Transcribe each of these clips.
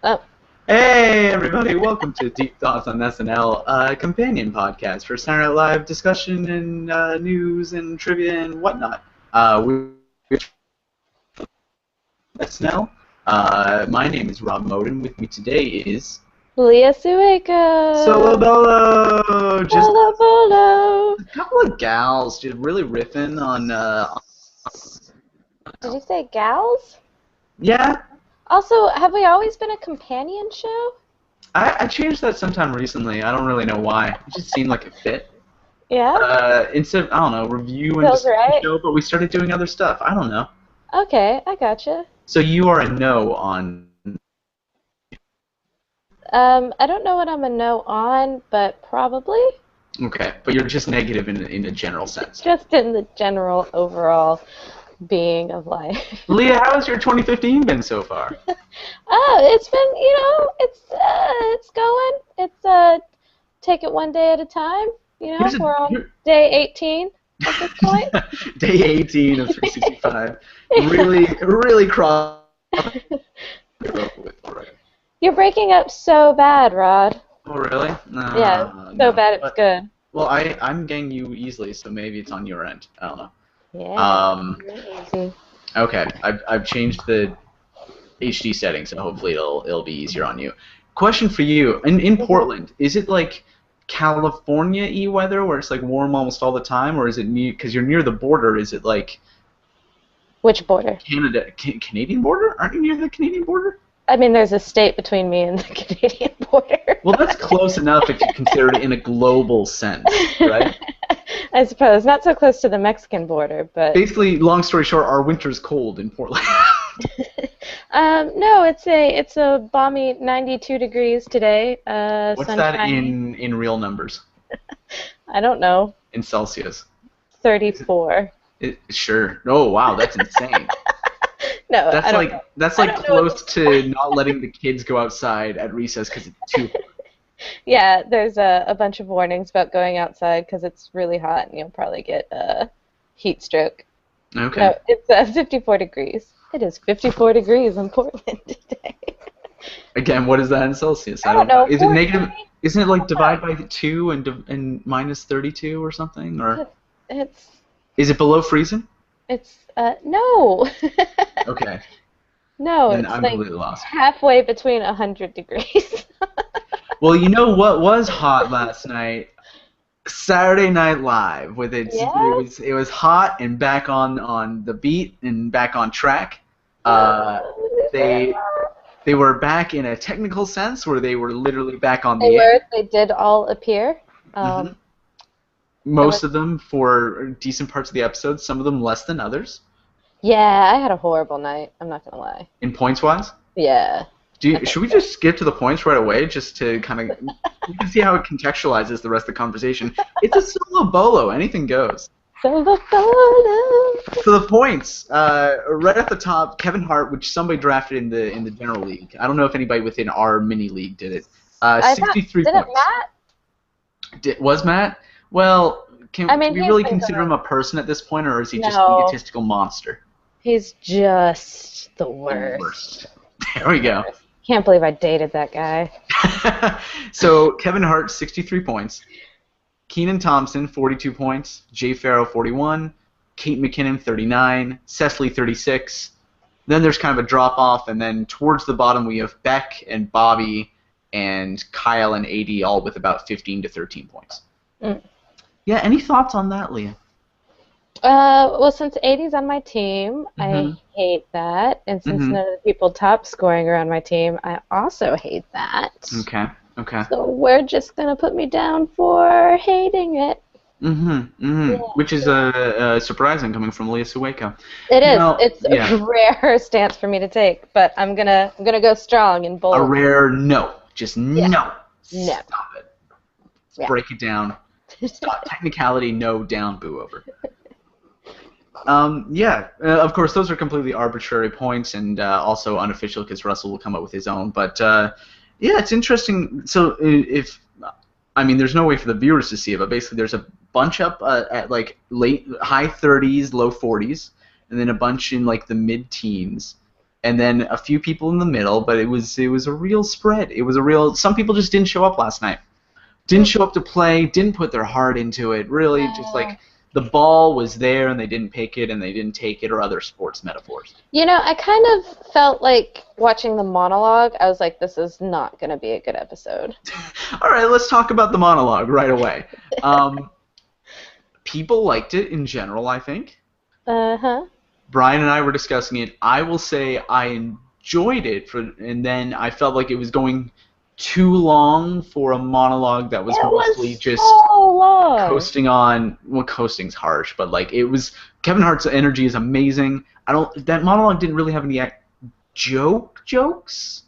Oh, Hey everybody, welcome to Deep Thoughts on SNL, a companion podcast for Saturday Night Live discussion and news and trivia and whatnot. We're SNL. My name is Rob Moden. With me today is Leah Sueco. Solo Bolo. Just Bolo Bolo. a couple of gals just really riffing on. Did you say gals? Yeah, Also, have we always been a companion show? I changed that sometime recently. I don't really know why. It just seemed like it fit. Yeah? Instead of, I don't know, review and Feels discussion right. show, but we started doing other stuff. I don't know. Okay, I gotcha. So you are a no on. I don't know what I'm a no on, but probably. Okay, but you're just negative in a general sense. Just in the general overall being of life. Leah, how has your 2015 been so far? Oh, it's been, it's going. It's take it one day at a time. We're on day 18 at this point. Day 18 of 365. Really cross. You're breaking up so bad, Rod. Oh, really? Yeah, so No. bad it's good. Well, I'm getting you easily, so maybe it's on your end. I don't know. Yeah, easy. Okay, I've changed the HD settings, so hopefully it'll be easier on you. Question for you: in Portland, is it like California-y weather where it's like warm almost all the time, or is it because you're near the border? Is it like Which border? Canadian border? Aren't you near the Canadian border? I mean, there's a state between me and the Canadian border. Well, that's close enough if you consider it in a global sense, right? I suppose. Not so close to the Mexican border, but... Basically, long story short, our winter's cold in Portland. No, it's a balmy 92 degrees today. What's sun that shining. in real numbers? I don't know. In Celsius? 34. Sure. Oh, wow, that's insane. No, I don't know. That's like close to not letting the kids go outside at recess because it's too hot. Yeah, there's a bunch of warnings about going outside because it's really hot and you'll probably get a heat stroke. Okay. No, it's 54 degrees. It is 54 degrees in Portland today. Again, what is that in Celsius? I don't know. Is it negative? Isn't it like divide by 2 and minus 32 or something? Or is it below freezing? No. Okay. No, Then it's I'm like completely lost. halfway between 100 degrees. Well, you know what was hot last night? Saturday Night Live with its it was hot and back on the beat and back on track. They were back in a technical sense where they were literally back on the air. They did all appear. Most of them for decent parts of the episode, some of them less than others. Yeah, I had a horrible night. I'm not gonna lie. In points wise? Yeah. Should we just skip to the points right away, just to kind of you can see how it contextualizes the rest of the conversation? It's a solo bolo. Anything goes. Solo bolo. So the points, right at the top, Kevin Hart, which somebody drafted in the general league. I don't know if anybody within our mini league did it. 63 didn't points. Matt? Was Matt? Well, can we really consider him a person at this point, or is he just an egotistical monster? He's just the worst. There we go. Can't believe I dated that guy. So Kevin Hart, 63 points. Kenan Thompson, 42 points. Jay Farrow, 41. Kate McKinnon, 39. Cecily, 36. Then there's kind of a drop-off, and then towards the bottom we have Beck and Bobby and Kyle and AD all with about 15 to 13 points. Yeah, any thoughts on that, Leah? Well, since 80's on my team, I hate that. And since none of the people top scoring are on my team, I also hate that. Okay. So we're just going to put me down for hating it. Yeah. Which is surprising coming from Leah Sueco. It is. It's a rare stance for me to take, but I'm gonna go strong and bold. A rare no. Just no. No. Stop it. Let's break it down. Stop. Technicality, no, down, boo over. Of course, those are completely arbitrary points and also unofficial because Russell will come up with his own. But it's interesting. So there's no way for the viewers to see it, but basically there's a bunch up at like high 30s, low 40s, and then a bunch in like the mid-teens, and then a few people in the middle, but it was a real spread. It was a real. Some people just didn't show up last night. Didn't show up to play. Didn't put their heart into it. Really, just like the ball was there and they didn't pick it and they didn't take it, or other sports metaphors. You know, I kind of felt like watching the monologue. I was like, this is not going to be a good episode. All right, let's talk about the monologue right away. People liked it in general, I think. Uh-huh. Brian and I were discussing it. I will say I enjoyed it, and then I felt like it was going too long for a monologue that was mostly just coasting on. Well, coasting's harsh, but like it was. Kevin Hart's energy is amazing. That monologue didn't really have any jokes.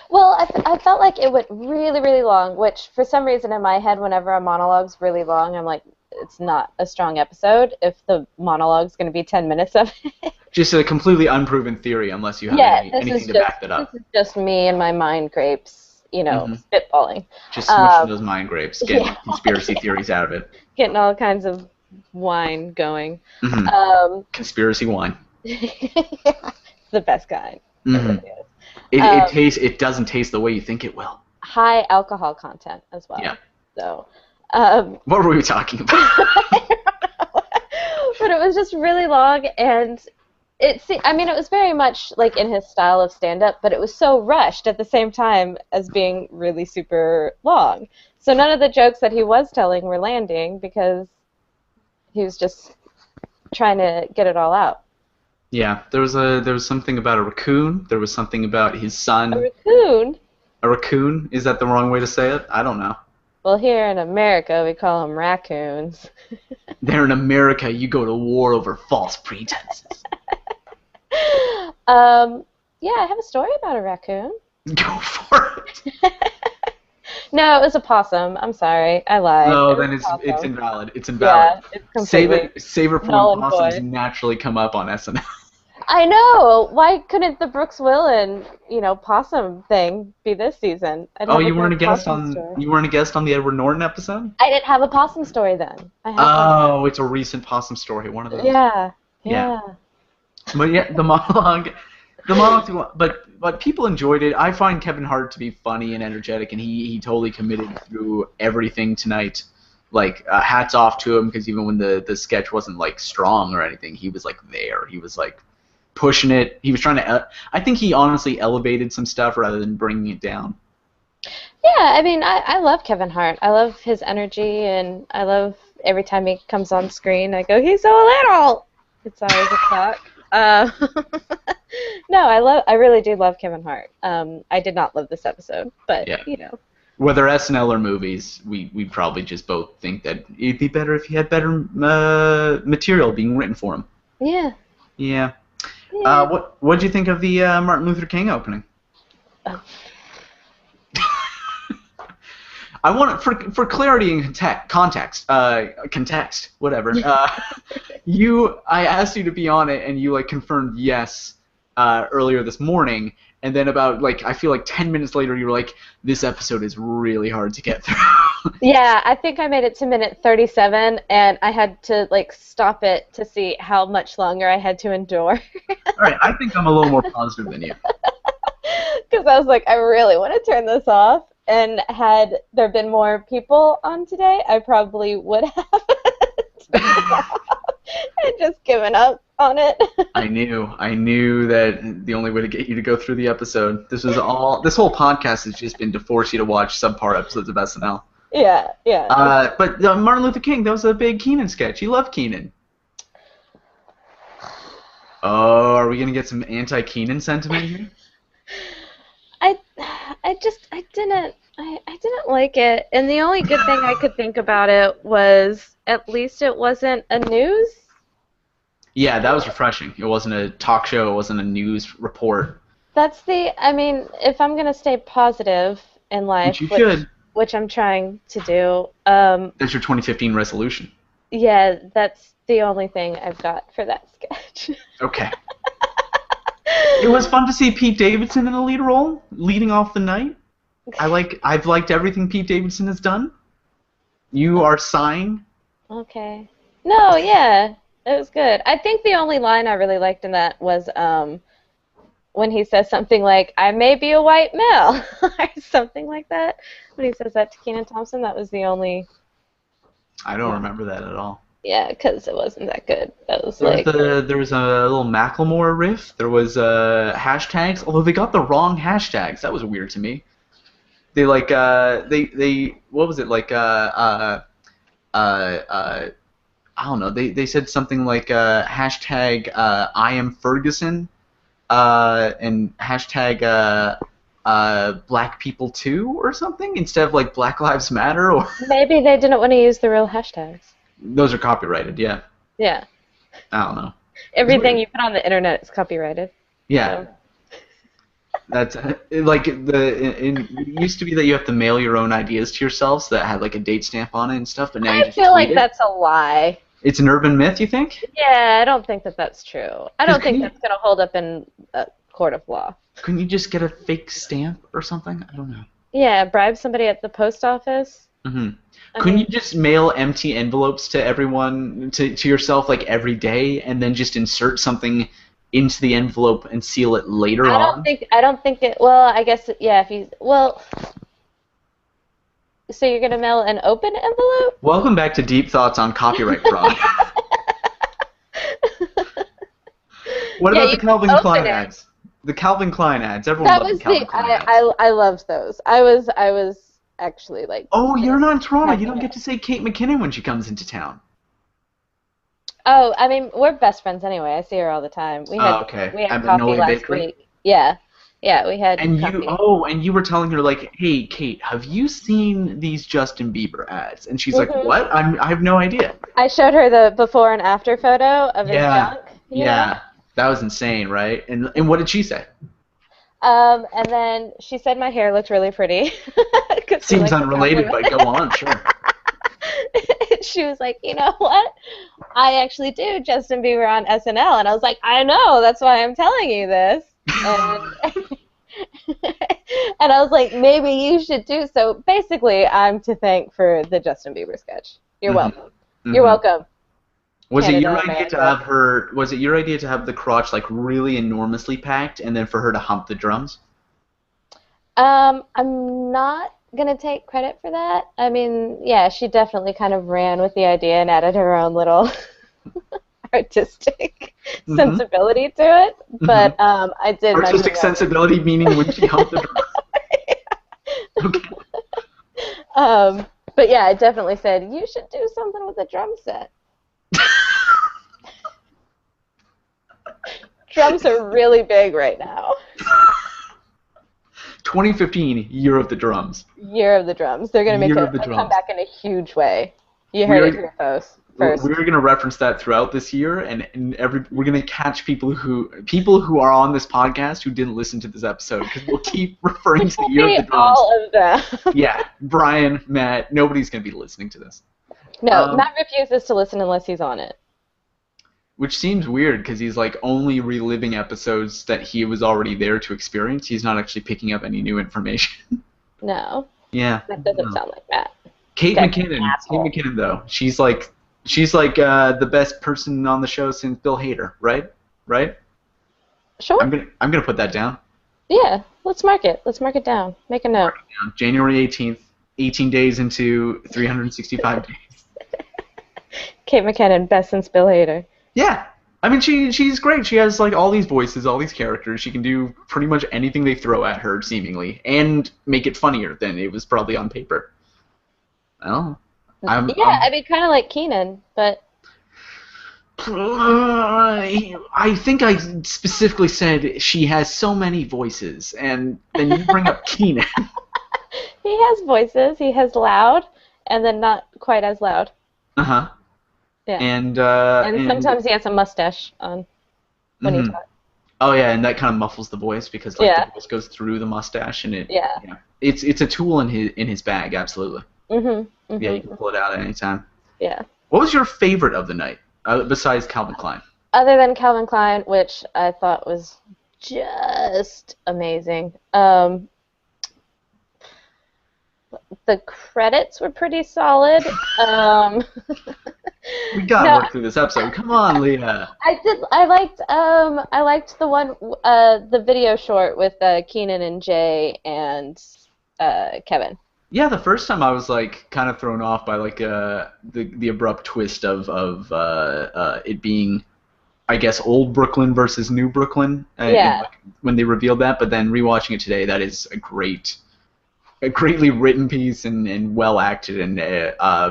Well, I felt like it went really, really long, which for some reason in my head, whenever a monologue's really long, I'm like, it's not a strong episode if the monologue's going to be 10 minutes of it. Just a completely unproven theory, unless you have anything to back that up. This is just me and my mind grapes, spitballing. Just smooshing those mind grapes, getting conspiracy theories out of it. Getting all kinds of wine going. Mm-hmm. Conspiracy wine. It's the best kind. Mm-hmm. It doesn't taste the way you think it will. High alcohol content as well. Yeah. So. What were we talking about? But it was just really long, and it was very much like in his style of stand-up, but it was so rushed at the same time as being really super long. So none of the jokes that he was telling were landing because he was just trying to get it all out. Yeah, there was something about a raccoon. There was something about his son. A raccoon? A raccoon? Is that the wrong way to say it? I don't know. Well, here in America, we call them raccoons. There in America, you go to war over false pretenses. Yeah, I have a story about a raccoon. Go for it. No, it was a possum. I'm sorry, I lied. No, then it's invalid. It's invalid. Yeah, it's completely Save it for when possums naturally come up on SNL. I know. Why couldn't the Brooks Willen, possum thing be this season? You weren't a guest on the Edward Norton episode? I didn't have a possum story then. It's a recent possum story. One of those. Yeah. But yeah, the monologue, but people enjoyed it. I find Kevin Hart to be funny and energetic, and he totally committed through everything tonight. Like, hats off to him, because even when the sketch wasn't like strong or anything, he was like there. He was like pushing it. He was trying to. I think he honestly elevated some stuff rather than bringing it down. Yeah, I mean, I love Kevin Hart. I love his energy, and I love every time he comes on screen, I go, he's so little. It's always a shock. No, I really do love Kevin Hart. I did not love this episode, but Whether SNL or movies, we probably just both think that it'd be better if he had better material being written for him. Yeah. Yeah. What'd you think of the Martin Luther King opening? Oh. I want for clarity and context, whatever. I asked you to be on it, and you confirmed yes earlier this morning, and then about I feel like 10 minutes later you were like, this episode is really hard to get through. Yeah, I think I made it to minute 37, and I had to stop it to see how much longer I had to endure. All right, I think I'm a little more positive than you. Because I was like, I really want to turn this off. And had there been more people on today, I probably would have and just given up on it. I knew that the only way to get you to go through the episode, this whole podcast has just been to force you to watch subpar episodes of SNL. Yeah. But Martin Luther King, that was a big Keenan sketch. You love Keenan. Oh, are we gonna get some anti-Keenan sentiment here? I didn't like it, and the only good thing I could think about it was at least it wasn't a news. Yeah, that was refreshing. It wasn't a talk show. It wasn't a news report. If I'm gonna stay positive in life, which I'm trying to do. That's your 2015 resolution. Yeah, that's the only thing I've got for that sketch. Okay. It was fun to see Pete Davidson in the lead role, leading off the night. I've liked everything Pete Davidson has done. You are sighing. Okay. No, yeah, it was good. I think the only line I really liked in that was when he says something like, I may be a white male, or something like that. When he says that to Kenan Thompson, that was the only... I don't remember that at all. Yeah, because it wasn't that good. That was There was a little Macklemore riff. There was hashtags, although they got the wrong hashtags. That was weird to me. They they what was it like I don't know. They said something like hashtag I am Ferguson and hashtag Black People Too or something instead of like Black Lives Matter or. Maybe they didn't want to use the real hashtags. Those are copyrighted, yeah. Yeah. I don't know. Everything you put on the internet is copyrighted. Yeah. So. That's like it used to be that you have to mail your own ideas to yourself, so that had like a date stamp on it and stuff. But now you just feel like tweet it. That's a lie. It's an urban myth, you think? Yeah, I don't think that that's true. I don't think that's going to hold up in a court of law. Couldn't you just get a fake stamp or something? I don't know. Yeah, bribe somebody at the post office. Mm-hmm. Couldn't you just mail empty envelopes to everyone, to yourself, like every day, and then just insert something into the envelope and seal it later on? I don't think it. Well, I guess yeah. If you so you're gonna mail an open envelope? Welcome back to Deep Thoughts on Copyright Fraud. What about the Calvin Klein ads? The Calvin Klein ads. Everyone loved the Calvin Klein ads. I loved those. I was actually like. Oh, you're not in Toronto. You don't get to say Kate McKinnon when she comes into town. Oh, I mean, we're best friends anyway. I see her all the time. We had coffee last week. Yeah, we had. And coffee. You were telling her like, hey, Kate, have you seen these Justin Bieber ads? And she's like, what? I have no idea. I showed her the before and after photo of his junk. Yeah, that was insane, right? And what did she say? And then she said my hair looked really pretty. Seems unrelated, but go on, sure. She was like, you know what? I actually do Justin Bieber on SNL. And I was like, I know. That's why I'm telling you this. And, and I was like, maybe you should too. So basically, I'm to thank for the Justin Bieber sketch. You're welcome. Mm-hmm. You're welcome. Was it your idea to have her? Was it your idea to have the crotch like really enormously packed, and then for her to hump the drums? I'm not gonna take credit for that. I mean, yeah, she definitely kind of ran with the idea and added her own little artistic sensibility to it. But I did artistic sensibility meaning when she humped the drums. Okay. But yeah, I definitely said you should do something with a drum set. Drums are really big right now. 2015, Year of the Drums. Year of the Drums. They're going to make a comeback in a huge way. You heard it here first. We're going to reference that throughout this year, and we're going to catch people who are on this podcast who didn't listen to this episode, because we'll keep referring to the Year of the Drums. All of them. Yeah, Brian, Matt, nobody's going to be listening to this. No, Matt refuses to listen unless he's on it. Which seems weird, because he's like only reliving episodes that he was already there to experience. He's not actually picking up any new information. No. Yeah. That doesn't sound like that. Kate McKinnon, though, she's like the best person on the show since Bill Hader, right? Right? Sure. I'm gonna put that down. Yeah, let's mark it. Let's mark it down. Make a note. January 18th, 18 days into 365 days. Kate McKinnon, best since Bill Hader. Yeah, I mean she's great. She has like all these voices, all these characters. She can do pretty much anything they throw at her, seemingly, and make it funnier than it was probably on paper. Well, I mean, kind of like Kenan, but. I think I specifically said she has so many voices, and then you bring up Kenan. He has voices. He has loud, and then not quite as loud. Uh-huh. Yeah. And sometimes he has a mustache on when he talks. Oh yeah, and that kind of muffles the voice because the voice goes through the mustache, and it's a tool in his bag, absolutely. Yeah, you can pull it out at any time. Yeah. What was your favorite of the night besides Calvin Klein? Other than Calvin Klein, which I thought was just amazing. The credits were pretty solid. We gotta No, work through this episode. Come on, Leah. I did. I liked the one, the video short with Keenan and Jay and Kevin. Yeah, the first time I was like kind of thrown off by like the abrupt twist of it being, I guess, old Brooklyn versus new Brooklyn, and Yeah, like when they revealed that. But then rewatching it today, that is a greatly written piece and well acted, and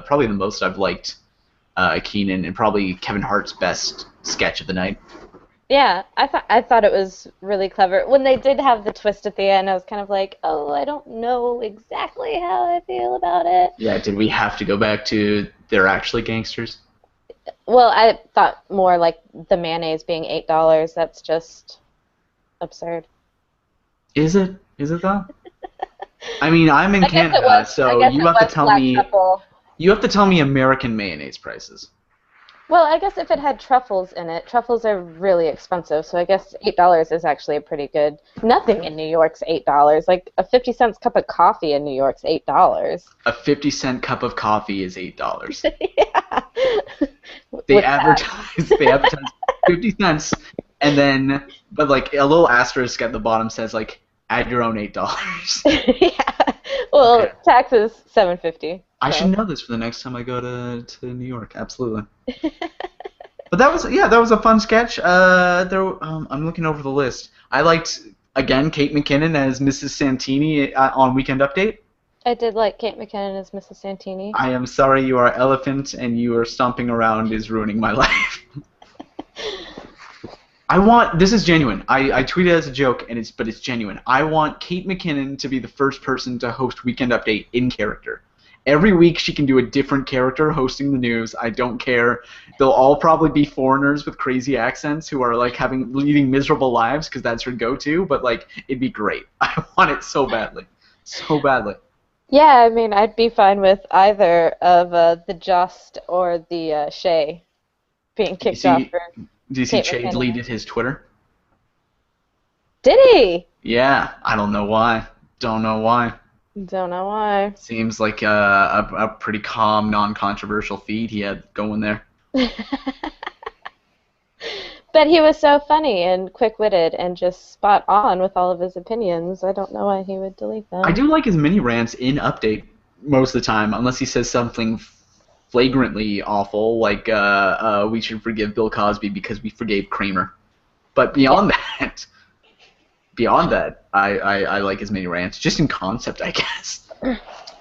probably the most I've liked Keenan, and probably Kevin Hart's best sketch of the night. yeah. I thought it was really clever. When they did have the twist at the end, I was kind of like, oh, I don't know exactly how I feel about it. Yeah, did we have to go back to they're actually gangsters? Well, I thought more like the mayonnaise being $8. That's just absurd. Is it? Is it though? I mean, I'm in I guess it Canada, was. I so guess it was black truffle. you have to tell me American mayonnaise prices. Well, I guess if it had truffles in it, truffles are really expensive, so I guess $8 is actually a pretty good. Nothing in New York's $8. Like a 50 cents cup of coffee in New York's $8. A 50-cent cup of coffee is $8. Yeah. They With that. advertise 50 cents, and then but like a little asterisk at the bottom says like add your own $8. Yeah. Well, Okay. taxes $7.50. I So. should know this for the next time I go to New York. Absolutely. But that was a fun sketch. I'm looking over the list. I liked again Kate McKinnon as Mrs. Santini on Weekend Update. I did like Kate McKinnon as Mrs. Santini. I am sorry you are elephant and you are stomping around is ruining my life. This is genuine. I tweeted as a joke but it's genuine. I want Kate McKinnon to be the first person to host Weekend Update in character. Every week she can do a different character hosting the news. I don't care. They'll all probably be foreigners with crazy accents who are like leading miserable lives because that's her go-to, but like it'd be great. I want it so badly. So badly. Yeah, I mean, I'd be fine with either of the Just or the Shay being Do you kicked off see for do you see Kate Che McKinnon. deleted his Twitter? Did he? Yeah, I don't know why. Don't know why. Don't know why. Seems like a pretty calm, non-controversial feed he had going there. But he was so funny and quick-witted and just spot on with all of his opinions. I don't know why he would delete them. I do like his mini rants in Update most of the time, unless he says something flagrantly awful, like we should forgive Bill Cosby because we forgave Kramer. But beyond that, I like his mini rants, just in concept, I guess.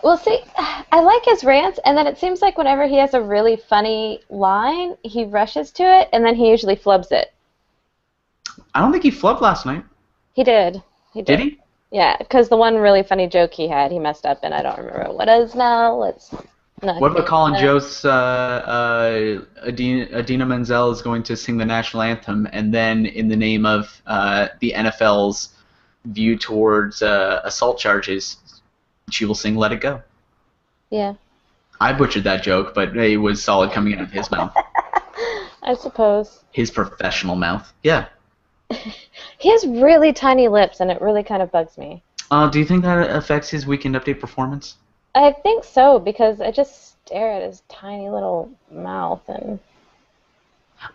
Well, see, I like his rants, and then it seems like whenever he has a really funny line, he rushes to it, and then he usually flubs it. I don't think he flubbed last night. He did. He Did did. he? Yeah, because the one really funny joke he had, he messed up, and I don't remember what it is now. Let's not What about get Colin that. Jost? Adina Menzel is going to sing the national anthem, and then in the name of the NFL's view towards assault charges, she will sing "Let It Go." Yeah, I butchered that joke, but it was solid coming out of his mouth, I suppose. his professional mouth. Yeah. He has really tiny lips, and it really kind of bugs me. Do you think that affects his Weekend Update performance? I think so, because I just stare at his tiny little mouth and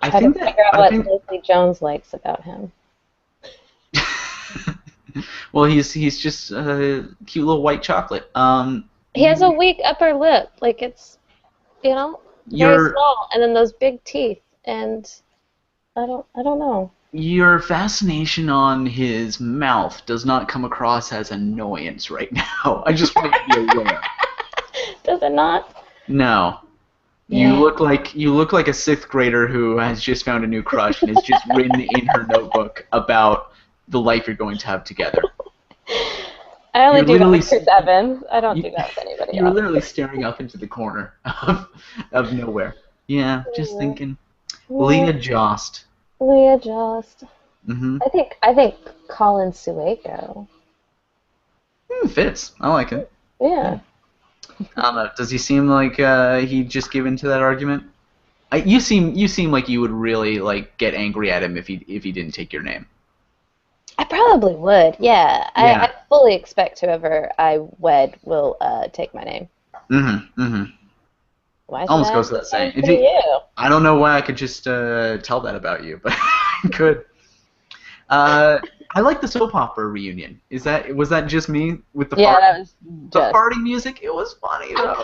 I try to think that figure out I what think. Leslie Jones likes about him. Well, he's just a cute little white chocolate. He has a weak upper lip, like it's, very Your small, and then those big teeth, and I don't know. your fascination on his mouth does not come across as annoyance right now. I just want you to be aware. Does it not? No. Yeah. You look like a sixth grader who has just found a new crush and has just written in her notebook about the life you're going to have together. I only You're do that literally with Chris Evans. I don't do that with anybody You're else. literally staring up into the corner of nowhere. Yeah, just thinking. Leah Jost. Leah Just. Mm-hmm. I think Colin Sueco. Fits. I like it. Yeah. I don't know. Does he seem like he'd just give in to that argument? You seem like you would really like get angry at him if he didn't take your name. I probably would. Yeah. Yeah. I fully expect whoever I wed will take my name. Mm-hmm. Mm-hmm. Why should Almost I goes have without the saying. same for you? I don't know why I could just tell that about you, but I could. I like the soap opera reunion. Was that just me with the Yeah, that was the just. farting music? It was funny though.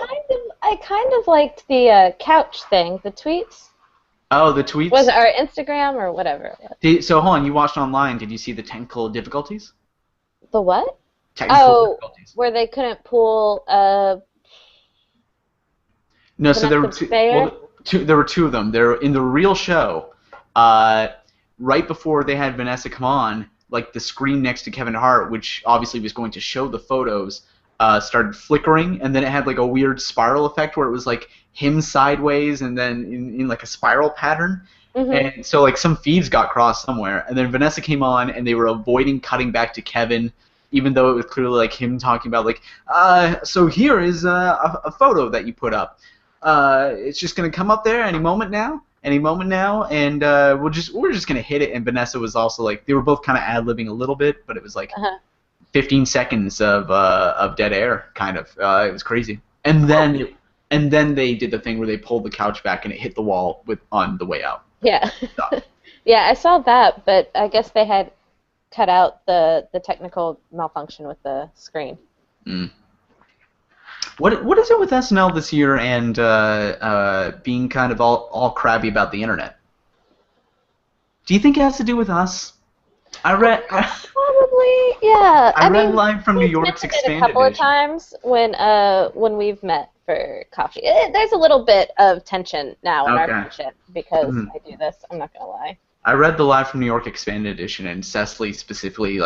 I kind of liked the couch thing, the tweets. Oh, the Was tweets. it our Instagram or whatever? So hold on, you watched online. Did you see the technical difficulties? The what? Technical Oh, difficulties. where they couldn't pull No, so there were Vanessa two. Bayer? Well, there were two of them. They're in the real show. Uh, right before they had Vanessa come on, like the screen next to Kevin Hart, which obviously was going to show the photos, started flickering, and then it had like a weird spiral effect where it was like him sideways and then in like a spiral pattern. Mm-hmm. And so like some feeds got crossed somewhere, and then Vanessa came on, and they were avoiding cutting back to Kevin, even though it was clearly like him talking about like, so here is a photo that you put up. It's just gonna come up there any moment now, and we're just gonna hit it. And Vanessa was also like, they were both kind of ad-libbing a little bit, but it was like Uh-huh. 15 seconds of dead air, kind of. It was crazy. And then they did the thing where they pulled the couch back and it hit the wall on the way out. Yeah. Stop. Yeah, I saw that, but I guess they had cut out the technical malfunction with the screen. Mm. What is it with SNL this year and being kind of all crabby about the internet? Do you think it has to do with us? Probably, yeah. I read mean, live from New we've York's mentioned it a expanded couple of edition. times when we've met for coffee. There's a little bit of tension now in our Okay. friendship because Mhm. I do this. I'm not gonna lie. I read the Live from New York expanded edition, and Cecily specifically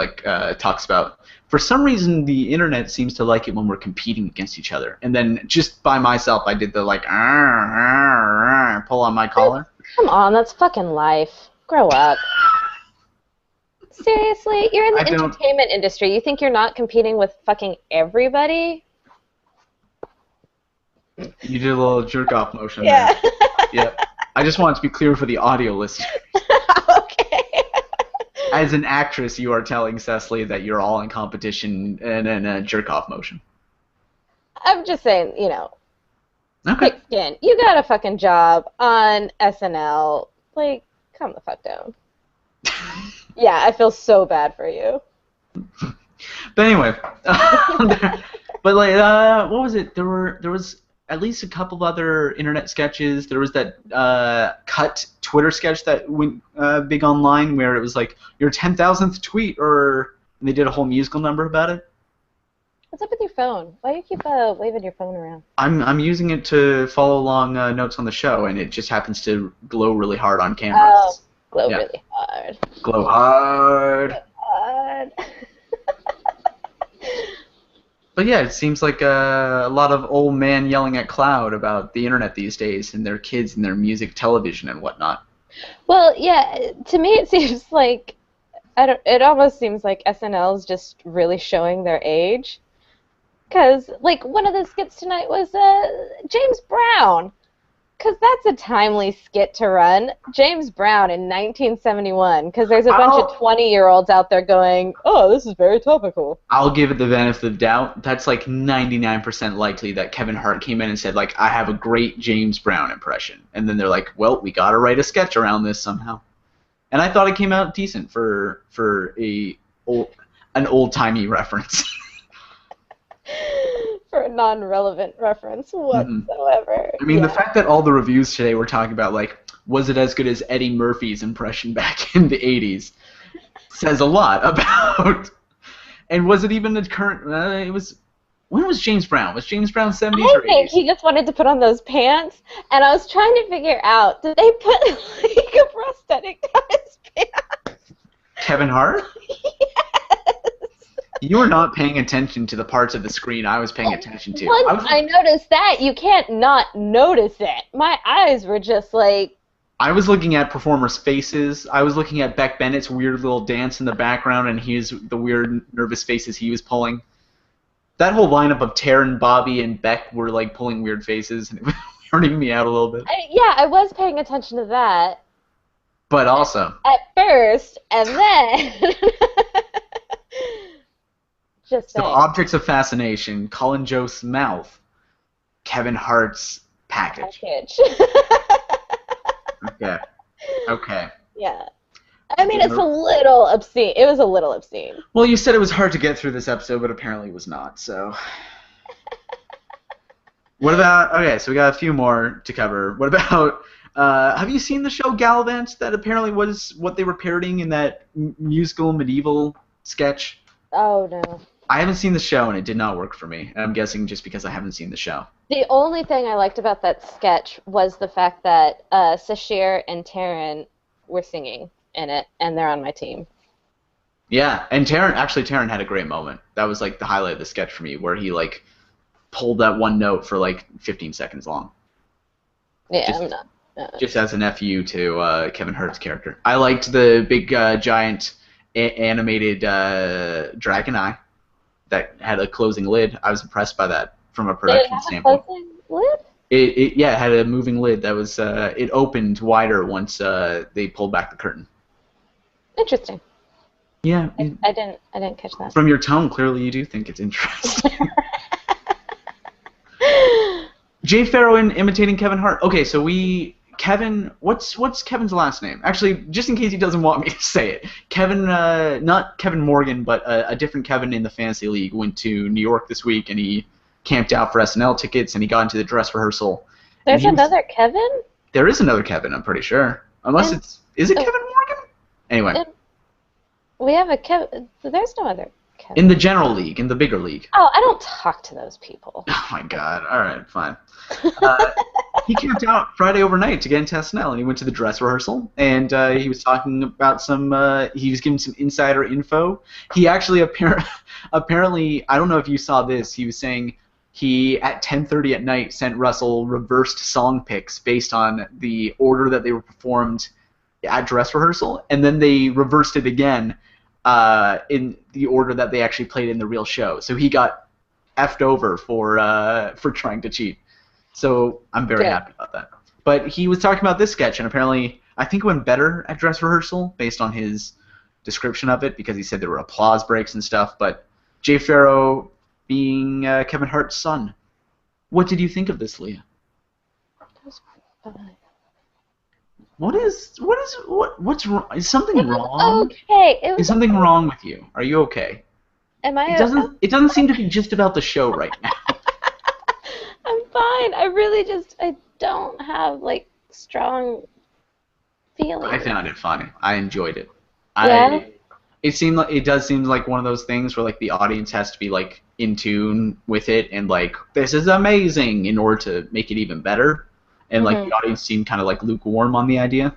talks about, for some reason the internet seems to like it when we're competing against each other. And then just by myself, I did the like pull on my collar. Come on, that's fucking life. Grow up. Seriously, you're in the I don't. entertainment industry. You think you're not competing with fucking everybody? You did a little jerk off motion Yeah. there. Yeah. I just want it to be clear for the audio listener. Okay. As an actress, you are telling Cecily that you're all in competition and in a jerk off motion. I'm just saying, Okay. thick skin. You got a fucking job on SNL. Like, calm the fuck down. Yeah, I feel so bad for you. But anyway, but like, what was it? There was at least a couple other internet sketches. There was that cut Twitter sketch that went big online, where it was like your 10,000th tweet, and they did a whole musical number about it. What's up with your phone? Why do you keep waving your phone around? I'm using it to follow along notes on the show, and it just happens to glow really hard on camera. Oh, glow Yeah. really hard. Glow hard. Hard. But yeah, it seems like a lot of old man yelling at cloud about the internet these days and their kids and their music, television, and whatnot. Well, yeah, to me it seems like it almost seems like SNL is just really showing their age. Cause like one of the skits tonight was James Brown. Cause that's a timely skit to run. James Brown in 1971. Cause there's a bunch of 20-year-olds out there going, "Oh, this is very topical." I'll give it the benefit of the doubt. That's like 99% likely that Kevin Hart came in and said, like, I have a great James Brown impression. And then they're like, well, we gotta write a sketch around this somehow. And I thought it came out decent for an old-timey reference. For a non-relevant reference whatsoever. I mean, Yeah. the fact that all the reviews today were talking about, like, was it as good as Eddie Murphy's impression back in the 80s, says a lot about. And was it even the current? It was. When was James Brown? Was James Brown 70s I or 80s? think he just wanted to put on those pants, and I was trying to figure out, did they put like a prosthetic on his pants? Kevin Hart? You were not paying attention to the parts of the screen I was paying attention to. Once I noticed that, you can't not notice it. My eyes were just like... I was looking at performers' faces. I was looking at Beck Bennett's weird little dance in the background and the weird nervous faces he was pulling. That whole lineup of Taryn, Bobby, and Beck were like pulling weird faces, and it was weirding me out a little bit. Yeah, I was paying attention to that. But also... At first, and then... Just So saying. objects of fascination, Colin Jost's mouth, Kevin Hart's package. Okay. Okay. Yeah. I mean, it's a little obscene. It was a little obscene. Well, you said it was hard to get through this episode, but apparently it was not, so... What about... Okay, so we got a few more to cover. What about... have you seen the show Gallivant? That apparently was what they were parodying in that musical medieval sketch. Oh, no. I haven't seen the show, and it did not work for me. And I'm guessing just because I haven't seen the show. The only thing I liked about that sketch was the fact that Sashir and Taryn were singing in it, and they're on my team. Yeah, and Taryn had a great moment. That was like the highlight of the sketch for me, where he like pulled that one note for like 15 seconds long. Yeah, just, I'm not. Just as an FU to Kevin Hart's character. I liked the big giant animated dragon eye that had a closing lid. I was impressed by that from a production standpoint. Did it have a closing lid? It had a moving lid that was it opened wider once they pulled back the curtain. Interesting. Yeah, I didn't catch that. From your tone, clearly you do think it's interesting. Jay Farrow imitating Kevin Hart. Okay, so Kevin, what's Kevin's last name? Actually, just in case he doesn't want me to say it, Kevin, not Kevin Morgan, but a different Kevin in the Fantasy League went to New York this week, and he camped out for SNL tickets, and he got into the dress rehearsal. There's another Kevin? There is another Kevin, I'm pretty sure. Unless is it Kevin Morgan? Anyway. We have a Kevin. There's no other Kevin. In the general league, in the bigger league. Oh, I don't talk to those people. Oh my God! All right, fine. He camped out Friday overnight to get into SNL, and he went to the dress rehearsal, and he was talking about he was giving some insider info. He actually apparently, I don't know if you saw this. He was saying he at 10:30 at night sent Russell reversed song picks based on the order that they were performed at dress rehearsal, and then they reversed it again. In the order that they actually played in the real show. So he got effed over for trying to cheat. So I'm very happy about that. But he was talking about this sketch, and apparently I think it went better at dress rehearsal based on his description of it, because he said there were applause breaks and stuff. But Jay Farrow being Kevin Hart's son. What did you think of this, Leah? That's fine. What's wrong? Is something wrong? Okay. Is something wrong with you? Are you okay? Am I? It doesn't seem to be just about the show right now. I'm fine. I don't have like strong feelings. I found it funny. I enjoyed it. Yeah. It does seem like one of those things where like the audience has to be like in tune with it and like this is amazing in order to make it even better. And like the audience seemed kind of like lukewarm on the idea.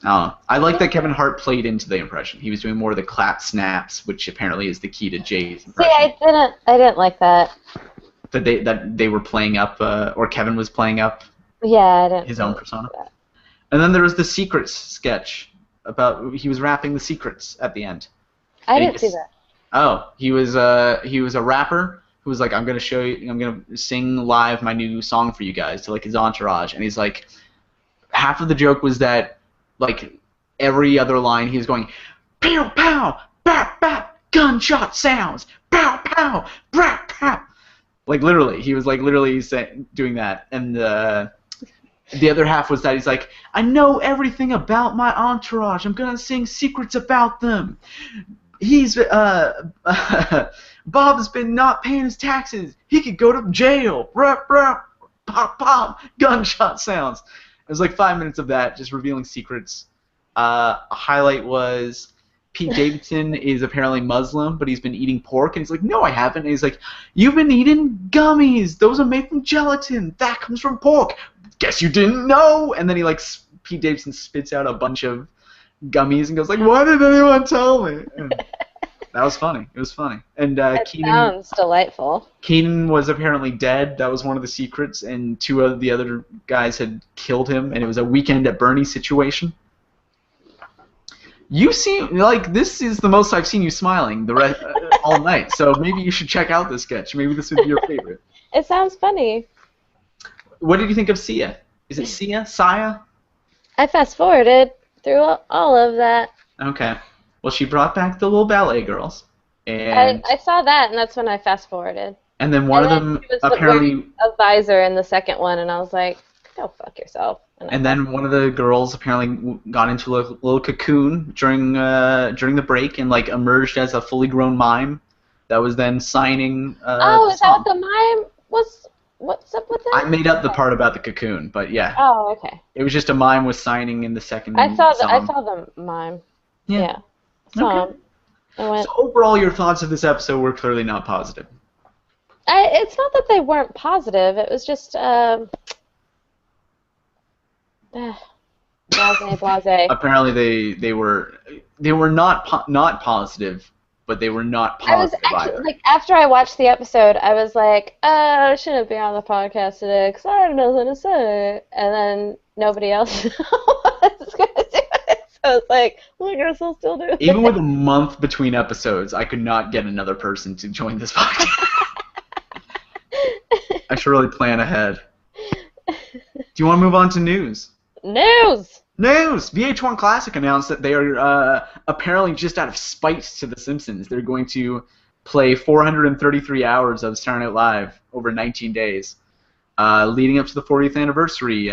I like that Kevin Hart played into the impression. He was doing more of the clap snaps, which apparently is the key to Jay's impression. See, I didn't like that. That they were playing up, or Kevin was playing up. Yeah, I didn't. His own persona. And then there was the Secrets sketch about he was rapping the Secrets at the end. I didn't see that. Oh, he was a rapper who was like, I'm gonna sing live my new song for you guys to like his entourage, and he's like, half of the joke was that like every other line he was going, pow pow, bap bap, gunshot sounds, pow pow, brap pow, like literally he was like literally doing that, and the other half was that he's like, I know everything about my entourage, I'm gonna sing secrets about them. He's Bob's been not paying his taxes. He could go to jail. Rap, rap, pop, pop, gunshot sounds. It was like 5 minutes of that, just revealing secrets. A highlight was Pete Davidson is apparently Muslim, but he's been eating pork, and he's like, no, I haven't. And he's like, you've been eating gummies. Those are made from gelatin. That comes from pork. Guess you didn't know. And then Pete Davidson spits out a bunch of gummies and goes like, why did anyone tell me? And that was funny. It was funny. And sounds delightful. Keenan was apparently dead. That was one of the secrets, and two of the other guys had killed him, and it was a Weekend at Bernie situation. You seem like this is the most I've seen you smiling all night, so maybe you should check out this sketch. Maybe this would be your favorite. It sounds funny. What did you think of Sia? Is it Sia? Sia? I fast-forwarded through all of that. Okay. Well, she brought back the little ballet girls. And I saw that, and that's when I fast-forwarded. And then one And of then them she was wearing apparently, a visor in the second one, and I was like, go fuck yourself. And I and passed. then one of the girls apparently got into a little cocoon during the break and like emerged as a fully grown mime that was then signing Oh, the is that what song. the mime was? What's up with I that? made up the part about the cocoon, but yeah, Oh, okay. it was just a mime was signing in the I second saw I song. saw the mime. Yeah. Yeah. Okay. Saw him. I So went. overall, your thoughts of this episode were clearly not positive. It's not that they weren't positive. It was just blase, blase. Apparently, they were not positive, but they were not I was positive actually either. like after I watched the episode, I was like, I shouldn't be on the podcast today because I have nothing to say. And then nobody else was gonna do it, so it's like, well, I guess I'll still do Even with it. a month between episodes, I could not get another person to join this podcast. I should really plan ahead. Do you want to move on to news? News. News! VH1 Classic announced that they are apparently just out of spite to The Simpsons. They're going to play 433 hours of Saturday Night Live over 19 days, leading up to the 40th anniversary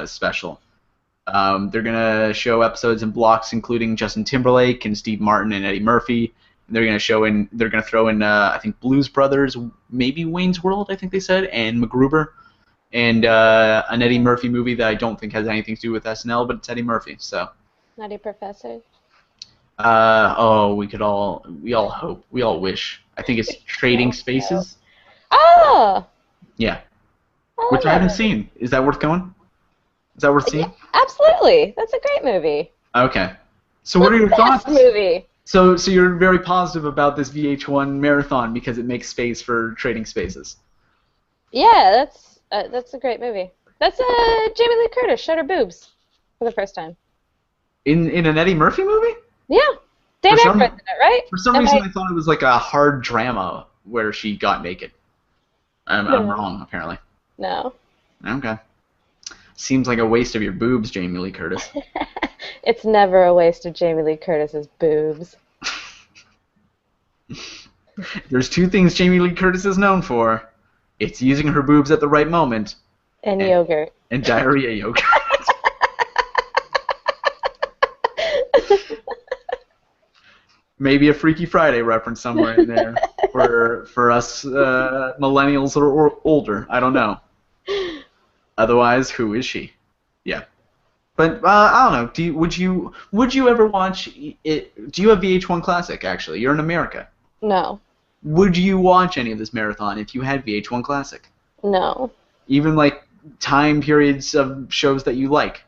special. They're gonna show episodes in blocks, including Justin Timberlake and Steve Martin and Eddie Murphy. They're gonna throw in I think Blues Brothers, maybe Wayne's World, I think they said, and MacGruber, and an Eddie Murphy movie that I don't think has anything to do with SNL, but it's Eddie Murphy. So, Nutty Professor. we all hope, we all wish. I think it's Trading No, no. Spaces. Oh, Yeah, I love which I that haven't movie. seen. Is that worth going? Is that worth Yeah, seeing? absolutely. That's a great movie. Okay. So what are your The best thoughts? movie. So you're very positive about this VH1 marathon because it makes space for Trading Spaces. Yeah, that's a great movie. That's Jamie Lee Curtis showed her boobs for the first time. In an Eddie Murphy movie? Yeah, Dan For some Aykroyd's in it, right? for some Am reason I? I thought it was like a hard drama where she got naked. I'm No, wrong apparently. no. Okay. Seems like a waste of your boobs, Jamie Lee Curtis. It's never a waste of Jamie Lee Curtis's boobs. There's two things Jamie Lee Curtis is known for. It's using her boobs at the right moment And and, yogurt. and diarrhea yogurt. Maybe a Freaky Friday reference somewhere in there for us millennials or older. I don't know. Otherwise, who is she? Yeah. But I don't know. Would you ever watch it? Do you have VH1 Classic? Actually, you're in America. No, Would you watch any of this marathon if you had VH1 Classic? no. Even like time periods of shows that you like.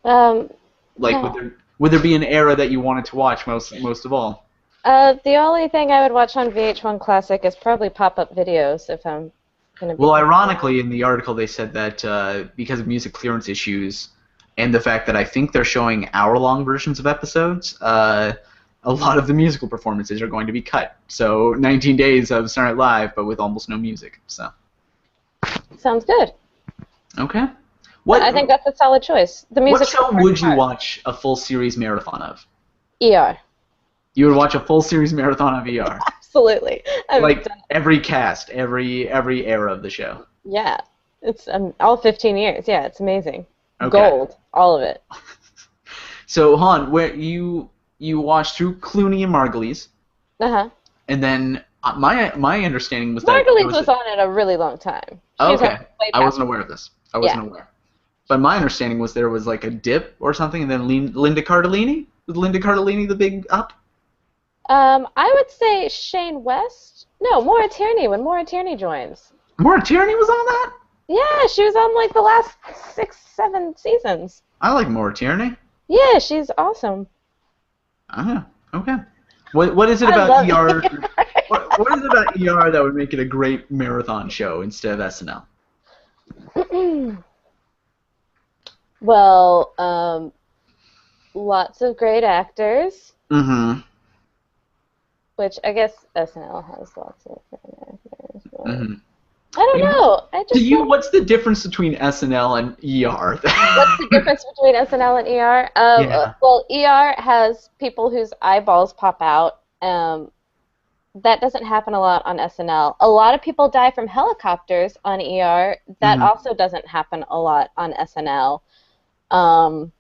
Like No. would there be an era that you wanted to watch most of all? The only thing I would watch on VH1 Classic is probably pop-up videos if I'm gonna be. Well, ironically, in the article they said that because of music clearance issues and the fact that I think they're showing hour-long versions of episodes, a lot of the musical performances are going to be cut. So 19 days of Saturday Night Live, but with almost no music. So Sounds good. okay. What I think that's a solid choice. The what music. show would you watch a full series marathon of? ER. You would watch a full series marathon of ER, Absolutely. I've like done. every cast, every era of the show. Yeah. It's all 15 years. Yeah, it's amazing. Okay. Gold, all of it. So Han, where you watched through Clooney and Margulies, Uh-huh. and then my understanding was that Margulies was on it a really long time. She was on okay. it way I past. wasn't aware of this. I wasn't aware. But my understanding was there was like a dip or something, and then Linda Cardellini. Was Linda Cardellini the big up? I would say Shane West. No, Maura Tierney when Maura Tierney joins. Maura Tierney was on that. Yeah, she was on like the last 6, 7 seasons. I like Maura Tierney. Yeah, she's awesome. Okay. What is it I about love ER? What is it about ER that would make it a great marathon show instead of SNL? Well, lots of great actors, Mm-hmm. which I guess SNL has lots of great actors. But Mm-hmm. I don't know. I To just you, don't. what's the difference between SNL and ER? What's the difference between SNL and ER? Yeah. Well, ER has people whose eyeballs pop out, That doesn't happen a lot on SNL. A lot of people die from helicopters on ER. That Hmm. also doesn't happen a lot on SNL. Um,